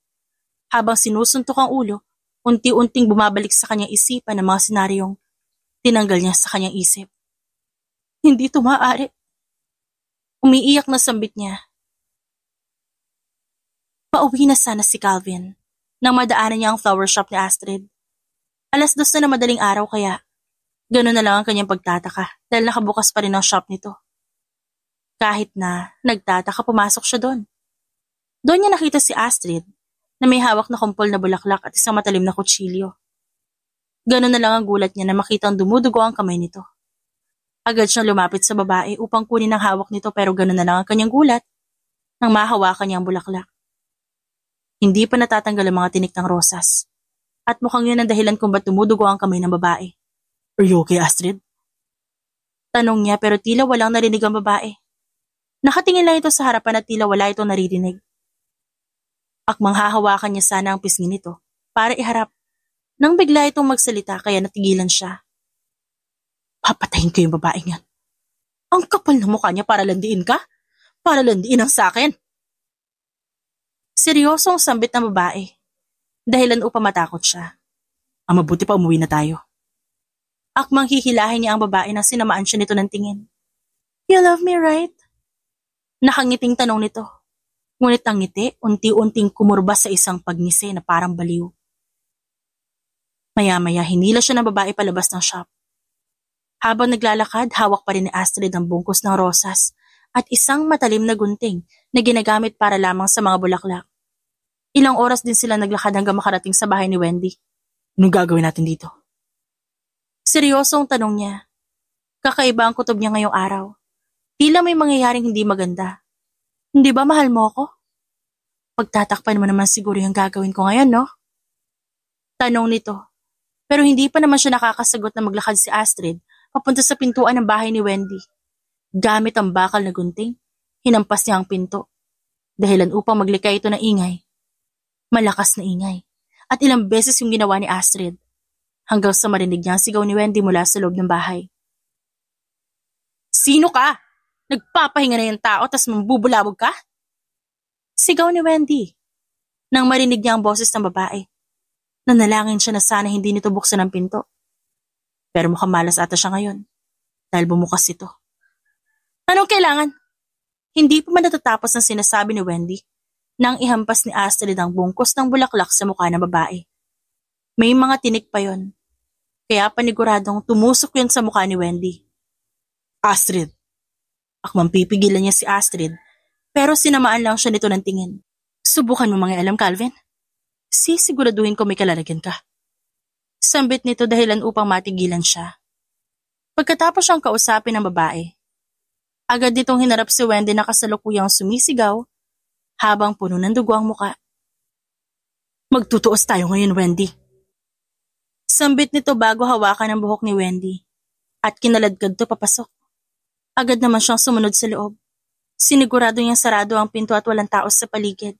Habang sinusuntok ang ulo, unti-unting bumabalik sa kanyang isipan ang mga senaryong tinanggal niya sa kanyang isip. Hindi ito maaari. Umiiyak na sambit niya. Pauwi na sana si Calvin nang madaanan niya ang flower shop ni Astrid. 2:00 na madaling araw kaya gano'n na lang ang kanyang pagtataka dahil nakabukas pa rin ang shop nito. Kahit na nagtataka, pumasok siya doon. Doon niya nakita si Astrid na may hawak na kumpol na bulaklak at isang matalim na kutsilyo. Ganun na lang ang gulat niya na makitang dumudugo ang kamay nito. Agad siyang lumapit sa babae upang kunin ang hawak nito pero ganun na lang ang kanyang gulat nang mahawakan niya ang bulaklak. Hindi pa natatanggal ang mga tinik ng rosas. At mukhang yun ang dahilan kung ba't dumudugo ang kamay ng babae. Are you okay, Astrid? Tanong niya pero tila walang narinig ang babae. Nakatingin lang ito sa harapan at tila wala itong naririnig. Akmang hahawakan niya sana ang pisngi nito para iharap. Nang bigla itong magsalita kaya natigilan siya. Papatayin ko yung babaeng yan. Ang kapal ng mukha niya para landiin ka? Para landiin ang sakin? Seryosong sambit ng babae. Dahilan upang matakot siya. Ang mabuti pa umuwi na tayo. Akmang hihilahin niya ang babae nang sinamaan siya nito ng tingin. You love me, right? Nakangiting tanong nito. Ngunit ang ngiti, unti-unting kumurba sa isang pagngisi na parang baliw. Maya-maya hinila siya ng babae palabas ng shop. Habang naglalakad, hawak pa rin ni Astrid ang bungkus ng rosas at isang matalim na gunting na ginagamit para lamang sa mga bulaklak. Ilang oras din sila naglakad hanggang makarating sa bahay ni Wendy. Anong gagawin natin dito? Seryosong tanong niya. Kakaiba ang kutob niya ngayong araw. Tila may mangyayaring hindi maganda. Hindi ba mahal mo ako? Pagtatakpan mo naman siguro yung gagawin ko ngayon, no? Tanong nito. Pero hindi pa naman siya nakakasagot na maglakad si Astrid papunta sa pintuan ng bahay ni Wendy. Gamit ang bakal na gunting, hinampas niya ang pinto. Dahilan upang maglikay ito ng ingay. Malakas na ingay. At ilang beses yung ginawa ni Astrid. Hanggang sa marinig niya ang sigaw ni Wendy mula sa loob ng bahay. Sino ka? Nagpapahinga na yung tao tas mambubulabog ka? Sigaw ni Wendy. Nang marinig niya ang boses ng babae. Nanalangin siya na sana hindi nito buksan ang pinto. Pero mukhang malas ata siya ngayon. Dahil bumukas ito. Anong kailangan? Hindi pa man natatapos ang sinasabi ni Wendy nang ihampas ni Astrid ang bungkus ng bulaklak sa mukha ng babae. May mga tinik pa yon. Kaya paniguradong tumusok yun sa mukha ni Wendy. Astrid! Akmang pipigilan niya si Astrid pero sinamaan lang siya nito ng tingin. Subukan mo mangialam, Calvin. Sisiguraduhin ko may kalalagyan ka. Sambit nito dahilan upang matigilan siya. Pagkatapos siyang kausapin ng babae, agad nitong hinarap si Wendy na kasalukuyang sumisigaw habang puno ng dugo ang muka. Magtutuos tayo ngayon, Wendy. Sambit nito bago hawakan ang buhok ni Wendy at kinaladkad to papasok. Agad naman siyang sumunod sa loob. Sinigurado niyang sarado ang pinto at walang tao sa paligid.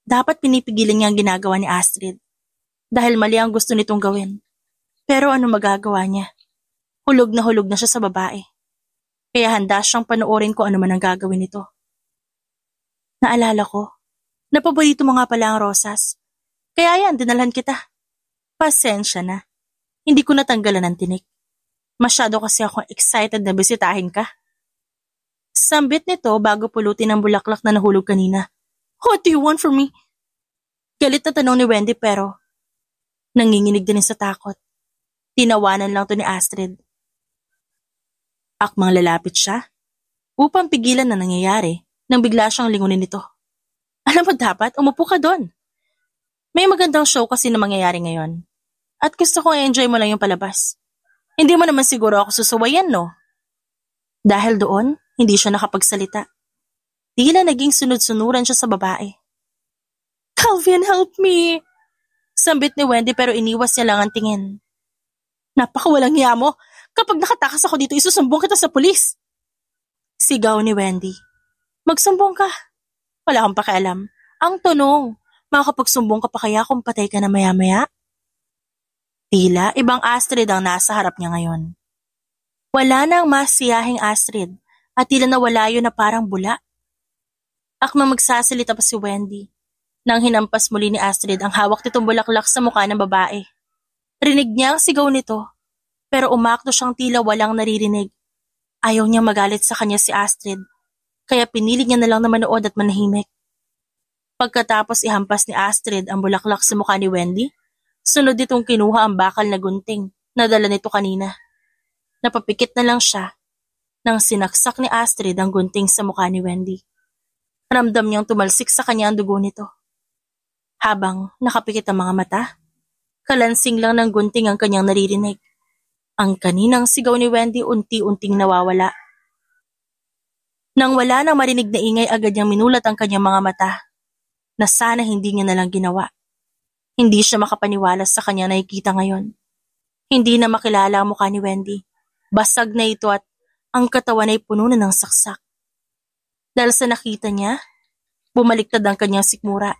Dapat pinipigilan niya ang ginagawa ni Astrid dahil mali ang gusto nitong gawin. Pero ano magagawa niya? Hulog na siya sa babae. Kaya handa siyang panoorin kung ano man ang gagawin nito. Naalala ko, napaborito mo nga pala ang rosas. Kaya yan, dinalhan kita. Pasensya na. Hindi ko natanggalan ng tinik. Masyado kasi akong excited na bisitahin ka. Sambit nito bago pulutin ang bulaklak na nahulog kanina. What do you want from me? Galit na tanong ni Wendy pero nanginginig din sa takot. Tinawanan lang to ni Astrid. Akmang lalapit siya upang pigilan na nangyayari nang bigla siyang lingunin nito. Alam mo dapat, umupo ka doon. May magandang show kasi na mangyayari ngayon. At gusto kong i-enjoy mo lang yung palabas. Hindi mo naman siguro ako susuwayan, no? Dahil doon, hindi siya nakapagsalita. Tila naging sunod-sunuran siya sa babae. Calvin, help me! Sambit ni Wendy pero iniwas niya lang ang tingin. Napakawalang hiya mo! Kapag nakatakas ako dito, isusumbong kita sa pulis! Sigaw ni Wendy. Magsumbong ka. Wala kang pakialam. Ang tanong, makakapagsumbong ka pa kaya kung patay ka na maya-maya? Tila ibang Astrid ang nasa harap niya ngayon. Wala nang masiyahing Astrid at tila nawala yun na parang bula. Akmang magsasalita pa si Wendy nang hinampas muli ni Astrid ang hawak nitong bulaklak sa mukha ng babae. Rinig niya ang sigaw nito pero umakto siyang tila walang naririnig. Ayaw niyang magalit sa kanya si Astrid kaya pinili niya na lang na manood at manahimik. Pagkatapos ihampas ni Astrid ang bulaklak sa mukha ni Wendy, sunod itong kinuha ang bakal na gunting na dala nito kanina. Napapikit na lang siya nang sinaksak ni Astrid ang gunting sa mukha ni Wendy. Ramdam niyang tumalsik sa kanya ang dugo nito. Habang nakapikit ang mga mata, Kalansing lang ng gunting ang kanyang naririnig. Ang kaninang sigaw ni Wendy unti-unting nawawala. Nang wala nang marinig na ingay, agad niyang minulat ang kanyang mga mata na sana hindi niya nalang ginawa. Hindi siya makapaniwala sa kanyang nakikita ngayon. Hindi na makilala ang mukha ni Wendy. Basag na ito at ang katawan ay puno na ng saksak. Dahil sa nakita niya, bumaliktad ang kanyang sikmura.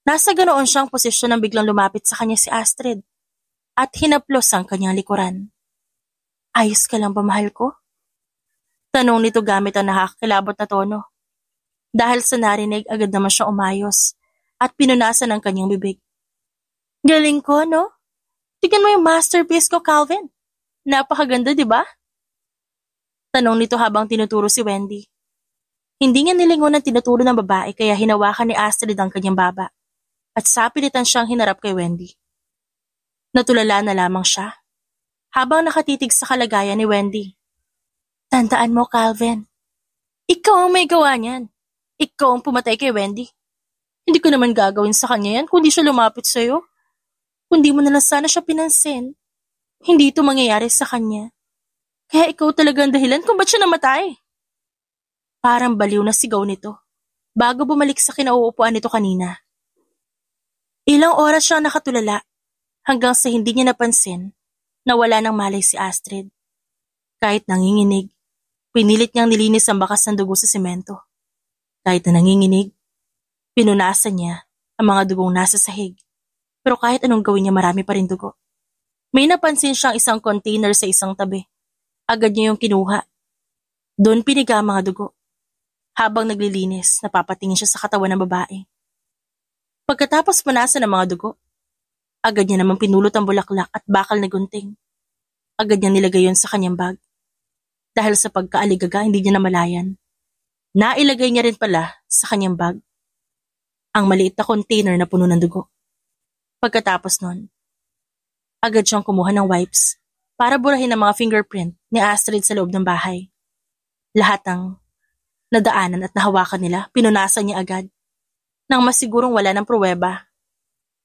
Nasa ganoon siyang posisyon nang biglang lumapit sa kanya si Astrid at hinaplos ang kanyang likuran. Ayos ka lang ba, mahal ko? Tanong nito gamit ang nakakilabot na tono. Dahil sa narinig, agad naman siya umayos at pinunasan ang kanyang bibig. Galing ko, no? Tignan mo yung masterpiece ko, Calvin. Napakaganda, di ba? Tanong nito habang tinuturo si Wendy. Hindi niya nilingon ang tinuturo ng babae kaya hinawakan ni Astrid ang kanyang baba at sapilitan siyang hinarap kay Wendy. Natulala na lamang siya habang nakatitig sa kalagayan ni Wendy. Tandaan mo, Calvin. Ikaw ang may gawa niyan. Ikaw ang pumatay kay Wendy. Hindi ko naman gagawin sa kanya yan kundi siya lumapit sa'yo. Kundi mo na lang sana siya pinansin. Hindi ito mangyayari sa kanya. Kaya ikaw talaga ang dahilan kung ba't siya namatay. Parang baliw na sigaw nito bago bumalik sa kinauupuan nito kanina. Ilang oras siyang nakatulala hanggang sa hindi niya napansin na wala nang malay si Astrid. Kahit nanginginig, pinilit niyang nilinis ang bakas ng dugo sa semento. Kahit na nanginginig, pinunasan niya ang mga dugong nasa sahig. Pero kahit anong gawin niya, marami pa rin dugo. May napansin siyang isang container sa isang tabi. Agad niya yung kinuha. Doon piniga ang mga dugo. Habang naglilinis, napapatingin siya sa katawan ng babae. Pagkatapos punasan ang mga dugo, agad niya namang pinulot ang bulaklak at bakal na gunting. Agad niya nilagay yon sa kanyang bag. Dahil sa pagkaaligaga, hindi niya namalayan. Nailagay niya rin pala sa kanyang bag ang maliit na container na puno ng dugo. Pagkatapos nun, agad siyang kumuha ng wipes para burahin ang mga fingerprint ni Astrid sa loob ng bahay. Lahat ng nadaanan at nahawakan nila, pinunasan niya agad. Nang masigurong wala ng pruweba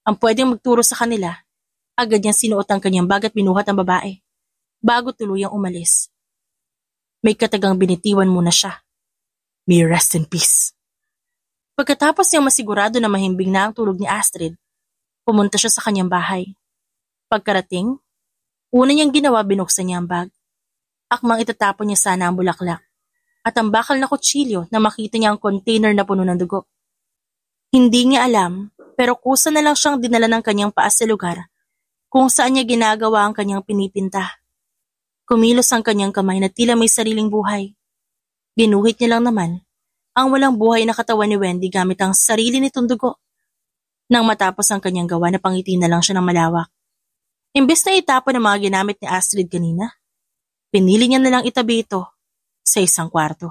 ang pwedeng magturo sa kanila, agad niyang sinuot ang kanyang bag at binuhat ang babae bago tuluyang umalis. May katagang binitiwan muna siya. May rest in peace. Pagkatapos niyang masigurado na mahimbing na ang tulog ni Astrid, pumunta siya sa kanyang bahay. Pagkarating, una niyang ginawa, binuksan niya ang bag. Akmang itatapon niya sana ang bulaklak at ang bakal na kutsilyo na makita niya ang container na puno ng dugo. Hindi niya alam, pero kusa na lang siyang dinala ng kanyang paa sa lugar kung saan niya ginagawa ang kanyang pinipinta. Kumilos ang kanyang kamay na tila may sariling buhay. Ginuhit niya lang naman ang walang buhay na katawan ni Wendy gamit ang sarili nitong dugo. Nang matapos ang kanyang gawa, napangiti na lang siya ng malawak. Imbes na itapon ang mga ginamit ni Astrid kanina, pinili niya na lang itabi ito sa isang kwarto.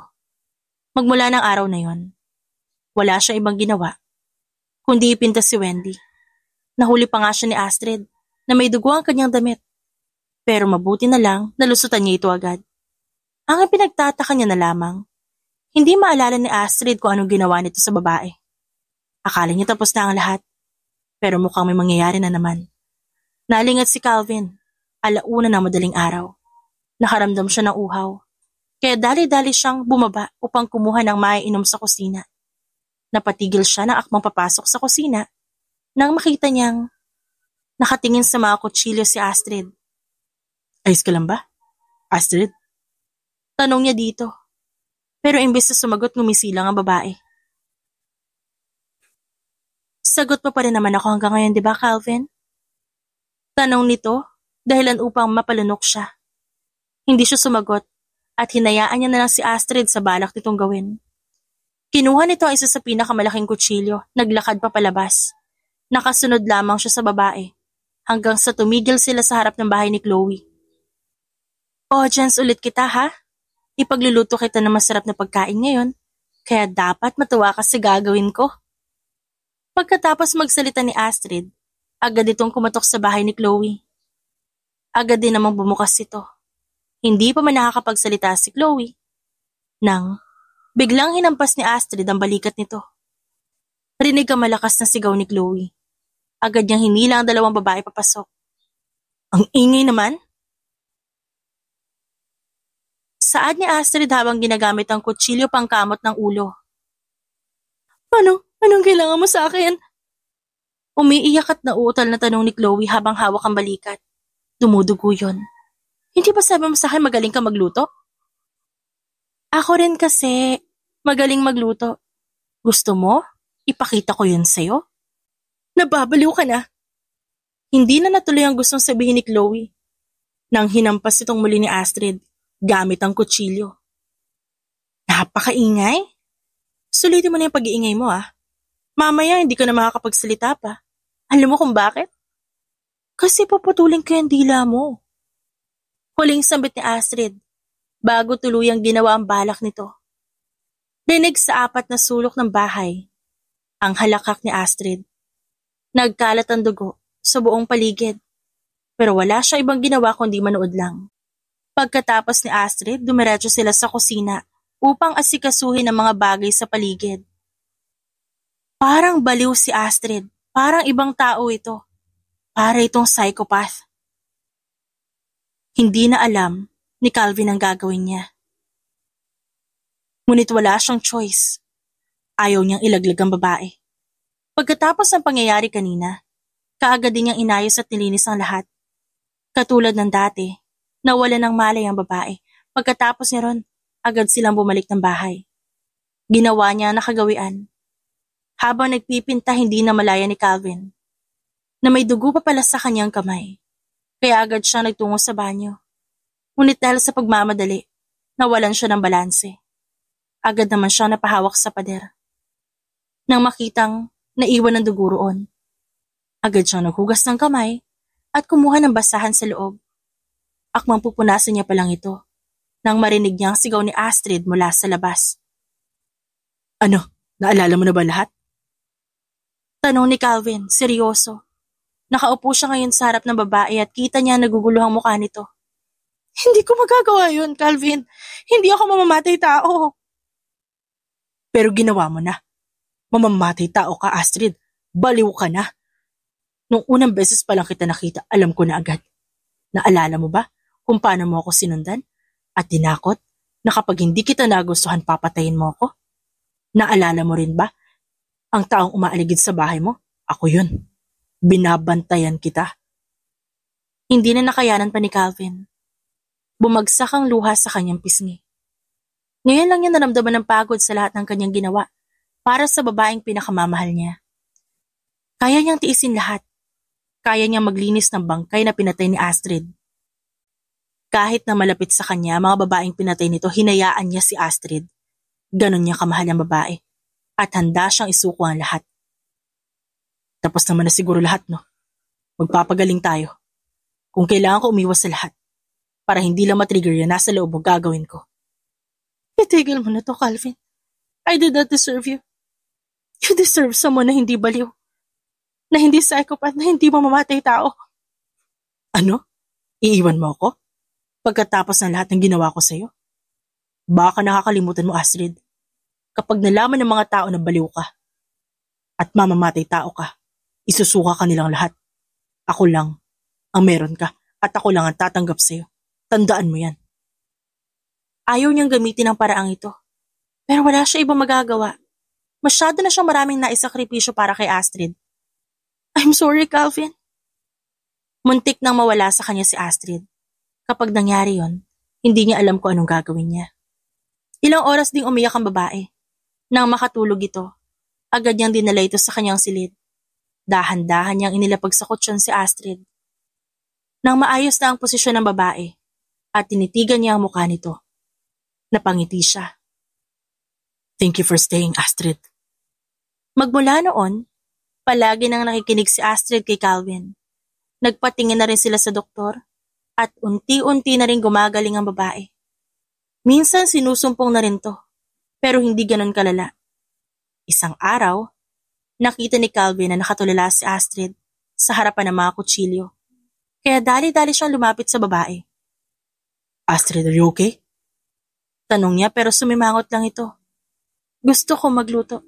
Magmula ng araw na yon, wala siya ibang ginawa kundi ipinta si Wendy. Nahuli pa nga siya ni Astrid na may dugo ang kanyang damit. Pero mabuti na lang nalusutan niya ito agad. Ang pinagtataka niya na lamang, hindi maalala ni Astrid kung anong ginawa nito sa babae. Akala niya tapos na ang lahat, pero mukhang may mangyayari na naman. Nalingat si Calvin, 1:00 ng madaling araw. Nakaramdam siya ng uhaw, kaya dali-dali siyang bumaba upang kumuha ng maiinom sa kusina. Napatigil siya ng akmang papasok sa kusina nang makita niyang nakatingin sa mga kutsilyo si Astrid. Ayos ka lang ba, Astrid? Tanong niya dito. Pero imbes na sumagot, ngumisi lang ang babae. Sagot mo pa rin naman ako hanggang ngayon, di ba, Calvin? Tanong nito, dahilan upang mapalunok siya. Hindi siya sumagot at hinayaan niya na lang si Astrid sa balak nitong gawin. Kinuha nito ang isa sa pinakamalaking kutsilyo, naglakad pa palabas. Nakasunod lamang siya sa babae hanggang sa tumigil sila sa harap ng bahay ni Chloe. Audience ulit kita, ha? Ipagluluto kita ng masarap na pagkain ngayon, kaya dapat matuwa ka sa gagawin ko. Pagkatapos magsalita ni Astrid, agad itong kumatok sa bahay ni Chloe. Agad din namang bumukas ito. Hindi pa man nakakapagsalita si Chloe nang biglang hinampas ni Astrid ang balikat nito. Rinig ang malakas na sigaw ni Chloe. Agad niyang hinila ang dalawang babae papasok. Ang ingay naman. Saad ni Astrid habang ginagamit ang kutsilyo pangkamot ng ulo. Anong kailangan mo sa akin? Umiiyak at nauutal na tanong ni Chloe habang hawak ang balikat. Dumudugo yun. Hindi ba sabi mo sa akin magaling ka magluto? Ako rin kasi magaling magluto. Gusto mo? Ipakita ko yun sa'yo? Nababaliw ka na. Hindi na natuloy ang gustong sabihin ni Chloe. Nang hinampas itong muli ni Astrid, gamit ang kutsilyo. Napakaingay. Sulitin mo na yung pag-iingay mo Mamaya hindi ka na makakapagsalita pa. Alam mo kung bakit? Kasi puputulin ko yung dila mo. Huling sambit ni Astrid, bago tuluyang ginawa ang balak nito. Dinig sa apat na sulok ng bahay, ang halakak ni Astrid. Nagkalat ang dugo sa buong paligid, pero wala siya ibang ginawa kundi manood lang. Pagkatapos ni Astrid, dumiretso sila sa kusina upang asikasuhin ang mga bagay sa paligid. Parang baliw si Astrid, parang ibang tao ito. Para itong psychopath. Hindi na alam ni Calvin ang gagawin niya. Ngunit wala siyang choice. Ayaw niyang ilaglag ang babae. Pagkatapos ng pangyayari kanina, kaagad din niyang inayos at nilinis ang lahat. Katulad ng dati, nawala ng malay ang babae. Pagkatapos niya ron, agad silang bumalik ng bahay. Ginawa niya ang nakagawian. Habang nagpipinta, hindi na malaya ni Calvin na may dugo pa pala sa kanyang kamay. Kaya agad siya nagtungo sa banyo. Ngunit dahil sa pagmamadali, nawalan siya ng balanse. Agad naman siya napahawak sa pader. Nang makitang naiwan ng dugo roon, agad siyang naghugas ng kamay at kumuha ng basahan sa loob. Akmang pupunasan niya palang ito nang marinig niya ang sigaw ni Astrid mula sa labas. Ano? Naalala mo na ba lahat? Tanong ni Calvin, seryoso. Nakaupo siya ngayon sa harap ng babae at kita niya naguguluhang mukha nito. Hindi ko magagawa yun, Calvin. Hindi ako mamamatay tao. Pero ginawa mo na. Mamamatay tao ka, Astrid. Baliw ka na. Nung unang beses pa lang kita nakita, alam ko na agad. Naalala mo ba kung paano mo ako sinundan? At tinakot na kapag hindi kita nagustuhan papatayin mo ako? Naalala mo rin ba ang taong umaaligid sa bahay mo? Ako yun. Binabantayan kita. Hindi na nakayanan pa ni Calvin. Bumagsak ang luha sa kanyang pisngi. Ngayon lang niya naramdaman ng pagod sa lahat ng kanyang ginawa para sa babaeng pinakamamahal niya. Kaya niyang tiisin lahat. Kaya niyang maglinis ng bangkay na pinatay ni Astrid. Kahit na malapit sa kanya, mga babaeng pinatay nito, hinayaan niya si Astrid. Ganon niya kamahal ang babae. At handa siyang isuko ang lahat. Tapos naman na siguro lahat, no? Magpapagaling tayo. Kung kailangan ko umiwas sa lahat, para hindi lang matrigger yan, nasa loob mo gagawin ko. Itigil mo na to, Calvin. I did not deserve you. You deserve someone na hindi baliw. Na hindi psychopath, na hindi mamamatay tao. Ano? Iiwan mo ako? Pagkatapos ng lahat ng ginawa ko sa'yo? Baka nakakalimutan mo, Astrid. Kapag nalaman ng mga tao na baliw ka at mamamatay tao ka, isusuka ka nilang lahat. Ako lang ang meron ka at ako lang ang tatanggap sa'yo. Tandaan mo yan. Ayaw niyang gamitin ang paraang ito. Pero wala siya ibang magagawa. Masyado na siyang maraming naisakripisyo para kay Astrid. I'm sorry, Calvin. Muntik nang mawala sa kanya si Astrid. Kapag nangyari yon, hindi niya alam kung anong gagawin niya. Ilang oras ding umiyak ang babae. Nang makatulog ito, agad niyang dinala ito sa kanyang silid. Dahan-dahan niyang inilapag sa kutsyon si Astrid. Nang maayos na ang posisyon ng babae, at tinitigan niya ang mukha nito, napangiti siya. Thank you for staying, Astrid. Magmula noon, palagi nang nakikinig si Astrid kay Calvin. Nagpatingin na rin sila sa doktor, at unti-unti na rin gumagaling ang babae. Minsan sinusumpong na rin to, pero hindi ganon kalala. Isang araw, nakita ni Calvin na nakatulala si Astrid sa harapan ng mga kutsilyo. Kaya dali-dali siyang lumapit sa babae. Astrid, are you okay? Tanong niya pero sumimangot lang ito. Gusto ko magluto.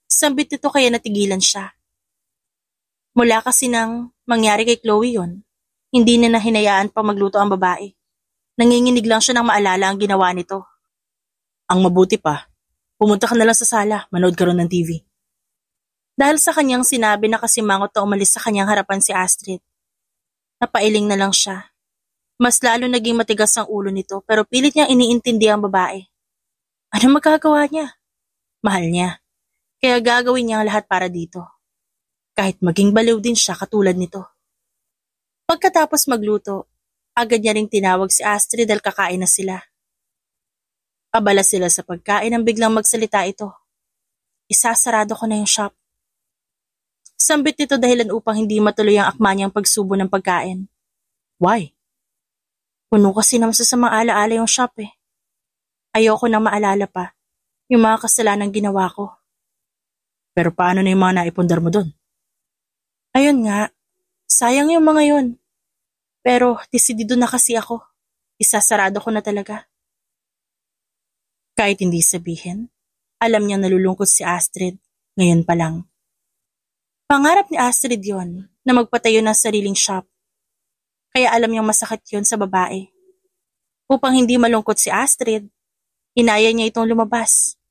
Sambit nito kaya natigilan siya. Mula kasi nang mangyari kay Chloe yon, hindi na hinayaan pa magluto ang babae. Nanginginig lang siya nang maalala ang ginawa nito. Ang mabuti pa, pumunta ka na lang sa sala, manood ka ron ng TV. Dahil sa kanyang sinabi na kasimangot na umalis sa kanyang harapan si Astrid. Napailing na lang siya. Mas lalo naging matigas ang ulo nito pero pilit niyang iniintindi ang babae. Ano magagawa niya? Mahal niya. Kaya gagawin niya ang lahat para dito. Kahit maging baliw din siya katulad nito. Pagkatapos magluto, agad niya ring tinawag si Astrid dahil kakain na sila. Abala sila sa pagkain nang biglang magsalita ito. Isasarado ko na yung shop. Sambit nito dahilan upang hindi matuloy ang akma niyang pagsubo ng pagkain. Why? Puno kasi ng masasamang alaala yung shop eh. Ayoko nang maalala pa yung mga kasalanang ginawa ko. Pero paano na yung mga naipundar mo doon? Ayun nga, sayang yung mga yun. Pero desidido na kasi ako. Isasarado ko na talaga. Kahit hindi sabihin, alam niyang nalulungkot si Astrid ngayon pa lang. Pangarap ni Astrid yon na magpatayo ng sariling shop. Kaya alam niyang masakit yon sa babae. Upang hindi malungkot si Astrid, inaya niya itong lumabas.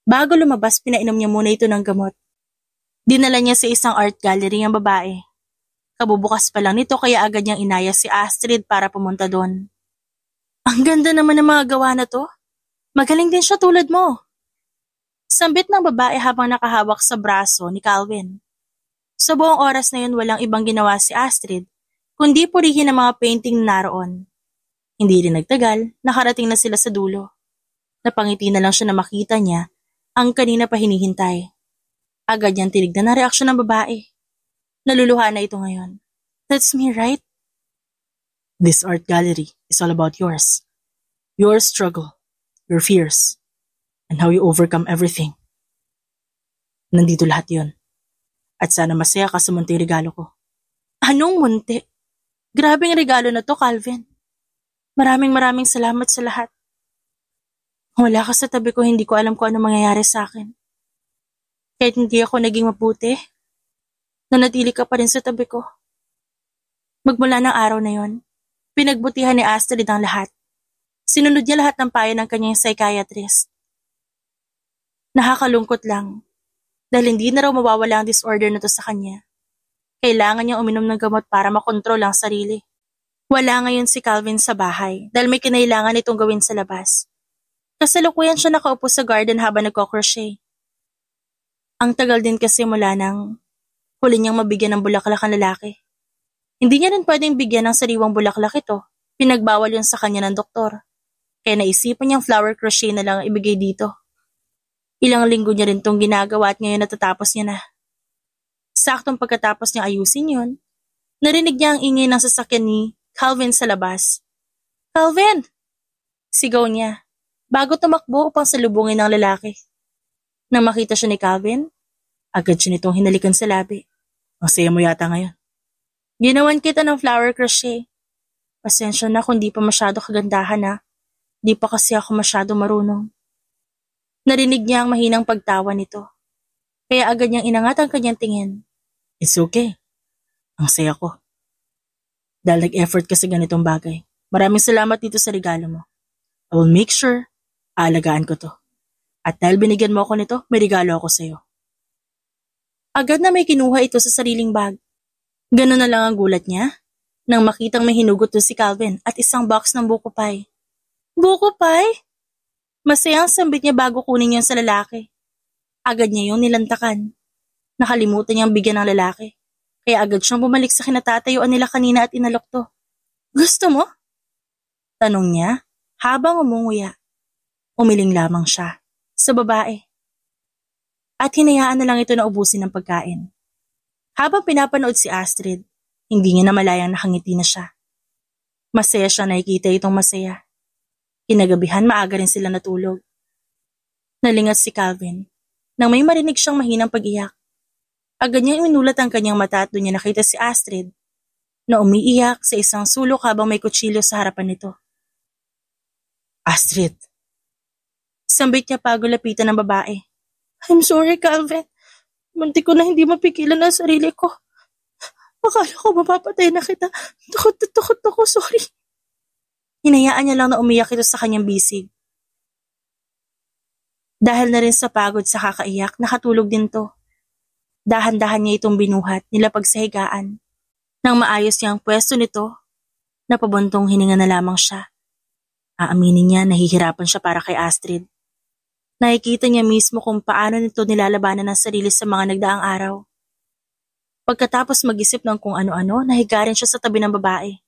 Bago lumabas, pinainom niya muna ito ng gamot. Dinala niya sa isang art gallery ang babae. Kabubukas pa lang nito kaya agad niyang inaya si Astrid para pumunta doon. Ang ganda naman ng mga gawa na to. Magaling din siya tulad mo. Sambit ng babae habang nakahawak sa braso ni Calvin. Sa buong oras na yun walang ibang ginawa si Astrid, kundi purihin ang mga painting na naroon. Hindi rin nagtagal, nakarating na sila sa dulo. Napangiti na lang siya na makita niya ang kanina pa hinihintay. Agad niyang tinignan ang reaksyon ng babae. Naluluha na ito ngayon. That's me, right? This art gallery is all about yours. Your struggle, your fears, and how you overcome everything. Nandito lahat yon. At sana masaya ka sa munting regalo ko. Anong munti? Grabing regalo na to, Calvin. Maraming salamat sa lahat. Wala ka sa tabi ko, hindi ko alam kung ano mangyayari sa akin. Kahit hindi ako naging mabuti, nanatili ka pa rin sa tabi ko. Magmula ng araw na yon, pinagbutihan ni Astrid ang lahat. Sinunod niya lahat ng payo ng kanyang psychiatrist. Nakakalungkot lang, dahil hindi na raw mawawala ang disorder na to sa kanya. Kailangan niyang uminom ng gamot para makontrol ang sarili. Wala ngayon si Calvin sa bahay dahil may kinailangan itong gawin sa labas. Kasalukuyan siya nakaupo sa garden habang nagko-crochet. Ang tagal din kasi mula nang huli niyang mabigyan ng bulaklak ang lalaki. Hindi niya rin pwedeng bigyan ng sariwang bulaklak ito. Pinagbawal yun sa kanya ng doktor. Kaya naisipan niyang flower crochet na lang ang ibigay dito. Ilang linggo niya rin itong ginagawa at ngayon natatapos niya na. Saktong pagkatapos niyang ayusin yun, narinig niya ang ingay ng sasakyan ni Calvin sa labas. Calvin! Sigaw niya, bago tumakbo upang salubungin ng lalaki. Nang makita siya ni Calvin, agad siya nitong hinalikan sa labi. Ang saya mo yata ngayon. Ginawan kita ng flower crochet. Pasensya na kung di pa masyado kagandahan ha. Di pa kasi ako masyado marunong. Narinig niya ang mahinang pagtawa nito. Kaya agad niyang inangat ang kanyang tingin. It's okay. Ang saya ko. Dahil nag-effort ka sa ganitong bagay. Maraming salamat dito sa regalo mo. I will make sure aalagaan ko to. At dahil binigyan mo ako nito, may regalo ako sa'yo. Agad na may kinuha ito sa sariling bag. Ganun na lang ang gulat niya nang makitang may hinugot doon si Calvin at isang box ng buko pie. Buko pie? Masaya ang sambit niya bago kunin niya sa lalaki. Agad niya yung nilantakan. Nakalimutan niyang bigyan ng lalaki. Kaya agad siyang bumalik sa kinatatayuan nila kanina at inalok to. Gusto mo? Tanong niya habang umunguya. Umiling lamang siya sa babae. At hinayaan na lang ito na ubusin ng pagkain. Habang pinapanood si Astrid, hindi niya na malayang nakangiti na siya. Masaya siya nakikita itong masaya. Kinagabihan maaga rin sila natulog. Nalingat si Calvin nang may marinig siyang mahinang pag-iyak. Agad niyang inulat ang kanyang mata at doon niya nakita si Astrid na umiiyak sa isang sulok habang may kutsilyo sa harapan nito. Astrid! Sambit niya bago lapitan ng babae. I'm sorry, Calvin. Munti ko na hindi mapigilan ang sarili ko. Akala ko mapapatay na kita. Takot ako, sorry. Hinayaan niya lang na umiyak ito sa kanyang bisig. Dahil na rin sa pagod sa kakaiyak, nakatulog din to. Dahan-dahan niya itong binuhat, nilapag sa higaan. Nang maayos niyang pwesto nito, napabuntong hininga na lamang siya. Aaminin niya, nahihirapan siya para kay Astrid. Nakikita niya mismo kung paano nito nilalabanan ang sarili sa mga nagdaang araw. Pagkatapos mag-isip ng kung ano-ano, nahiga rin siya sa tabi ng babae.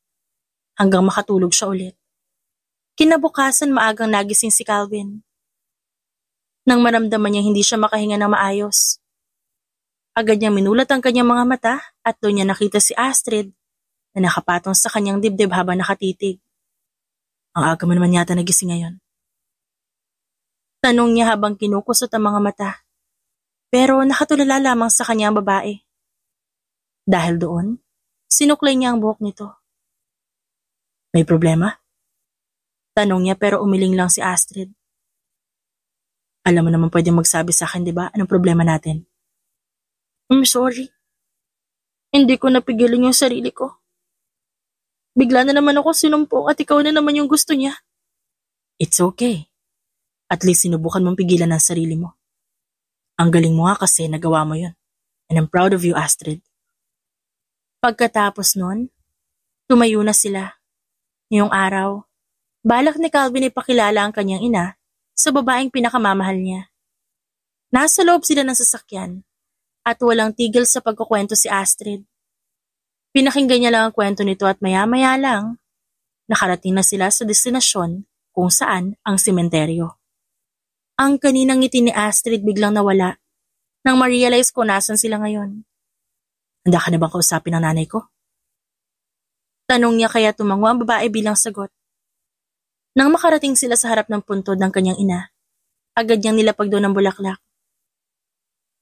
Hanggang makatulog siya ulit. Kinabukasan maagang nagising si Calvin. Nang maramdaman niya hindi siya makahinga ng maayos. Agad niyang minulat ang kanyang mga mata at doon niya nakita si Astrid na nakapatong sa kanyang dibdib habang nakatitig. Ang aga mo naman yata nagising ngayon. Tanong niya habang kinukusot ang mga mata. Pero nakatulala lamang sa kanyang babae. Dahil doon, sinuklay niya ang buhok nito. May problema? Tanong niya pero umiling lang si Astrid. Alam mo naman pwedeng magsabi sa akin, di ba? Anong problema natin? I'm sorry. Hindi ko napigilan yung sarili ko. Bigla na naman ako sinumpong at ikaw na naman yung gusto niya. It's okay. At least sinubukan mong pigilan ang sarili mo. Ang galing mo nga kasi nagawa mo yun. And I'm proud of you, Astrid. Pagkatapos nun, tumayo na sila. Ngayong araw, balak ni Calvin ipakilala ang kanyang ina sa babaeng pinakamamahal niya. Nasa loob sila ng sasakyan at walang tigil sa pagkukwento si Astrid. Pinakinggan niya lang ang kwento nito at maya-maya lang, nakarating na sila sa destinasyon kung saan ang sementeryo. Ang kaninang ngiti ni Astrid biglang nawala nang ma-realize ko nasan sila ngayon. Handa ka na bang kausapin ang nanay ko? Tanong niya kaya tumango ang babae bilang sagot. Nang makarating sila sa harap ng puntod ng kanyang ina, agad niyang nilapag doon ang bulaklak.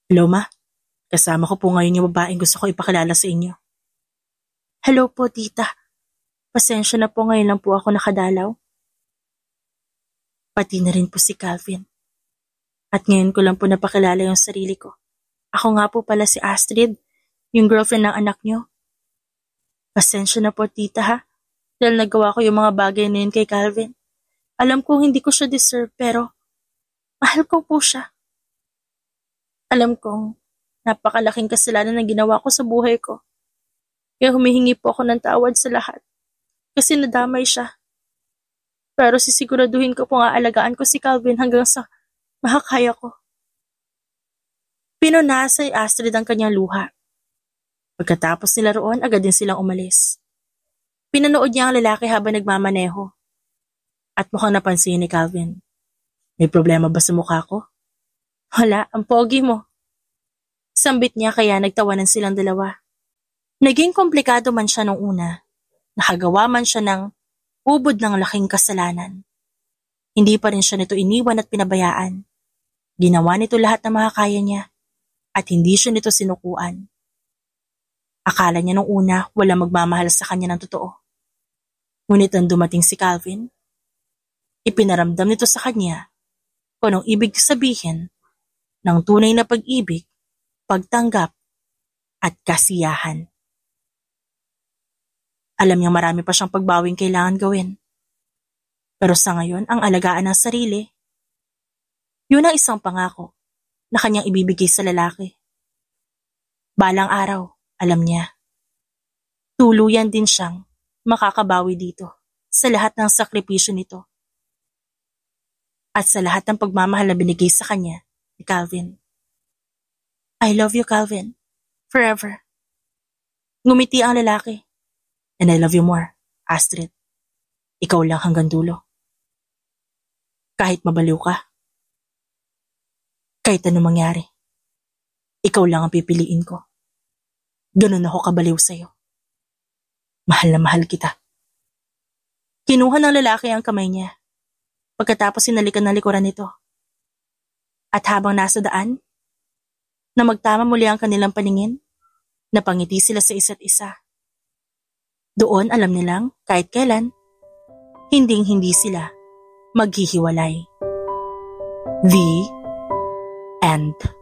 Hello ma, kasama ko po ngayon yung babaeng gusto ko ipakilala sa inyo. Hello po tita, pasensya na po ngayon lang po ako nakadalaw. Pati na rin po si Calvin. At ngayon ko lang po napakilala yung sarili ko. Ako nga po pala si Astrid, yung girlfriend ng anak niyo. Pasensya na po tita ha, dahil nagawa ko yung mga bagay na yun kay Calvin. Alam kong hindi ko siya deserve pero mahal ko po siya. Alam kong napakalaking kasalanan na ginawa ko sa buhay ko. Kaya humihingi po ako ng tawad sa lahat kasi nadamay siya. Pero sisiguraduhin ko pong aalagaan ko si Calvin hanggang sa makakaya ko. Pinunasan ni Astrid ang kanyang luha. Pagkatapos nila roon, agad din silang umalis. Pinanood niya ang lalaki habang nagmamaneho. At mukhang napansin ni Calvin. May problema ba sa mukha ko? Wala, ang pogi mo. Sambit niya kaya nagtawanan silang dalawa. Naging komplikado man siya nung una. Nakagawa man siya ng ubod ng laking kasalanan. Hindi pa rin siya nito iniwan at pinabayaan. Ginawa nito lahat ng makakaya niya at hindi siya nito sinukuan. Akala niya nung una wala magmamahal sa kanya ng totoo. Ngunit nang dumating si Calvin, ipinaramdam nito sa kanya kung anong ibig sabihin ng tunay na pag-ibig, pagtanggap at kasiyahan. Alam niyang marami pa siyang pagbawing kailangan gawin. Pero sa ngayon, ang alagaan ng sarili, yun ang isang pangako na kanyang ibibigay sa lalaki. Balang araw, alam niya, tuluyan din siyang makakabawi dito sa lahat ng sakripisyo nito. At sa lahat ng pagmamahal na binigay sa kanya ni Calvin. I love you, Calvin. Forever. Ngumiti ang lalaki. And I love you more, Astrid. Ikaw lang hanggang dulo. Kahit mabaliw ka. Kahit anong mangyari. Ikaw lang ang pipiliin ko. Ganun ako kabaliw sa'yo. Mahal na mahal kita. Kinuha ng lalaki ang kamay niya. Pagkatapos sinalikan ng likuran nito. At habang nasa daan, na magtama muli ang kanilang paningin, napangiti sila sa isa't isa. Doon alam nilang kahit kailan, hinding-hindi sila maghihiwalay. The end.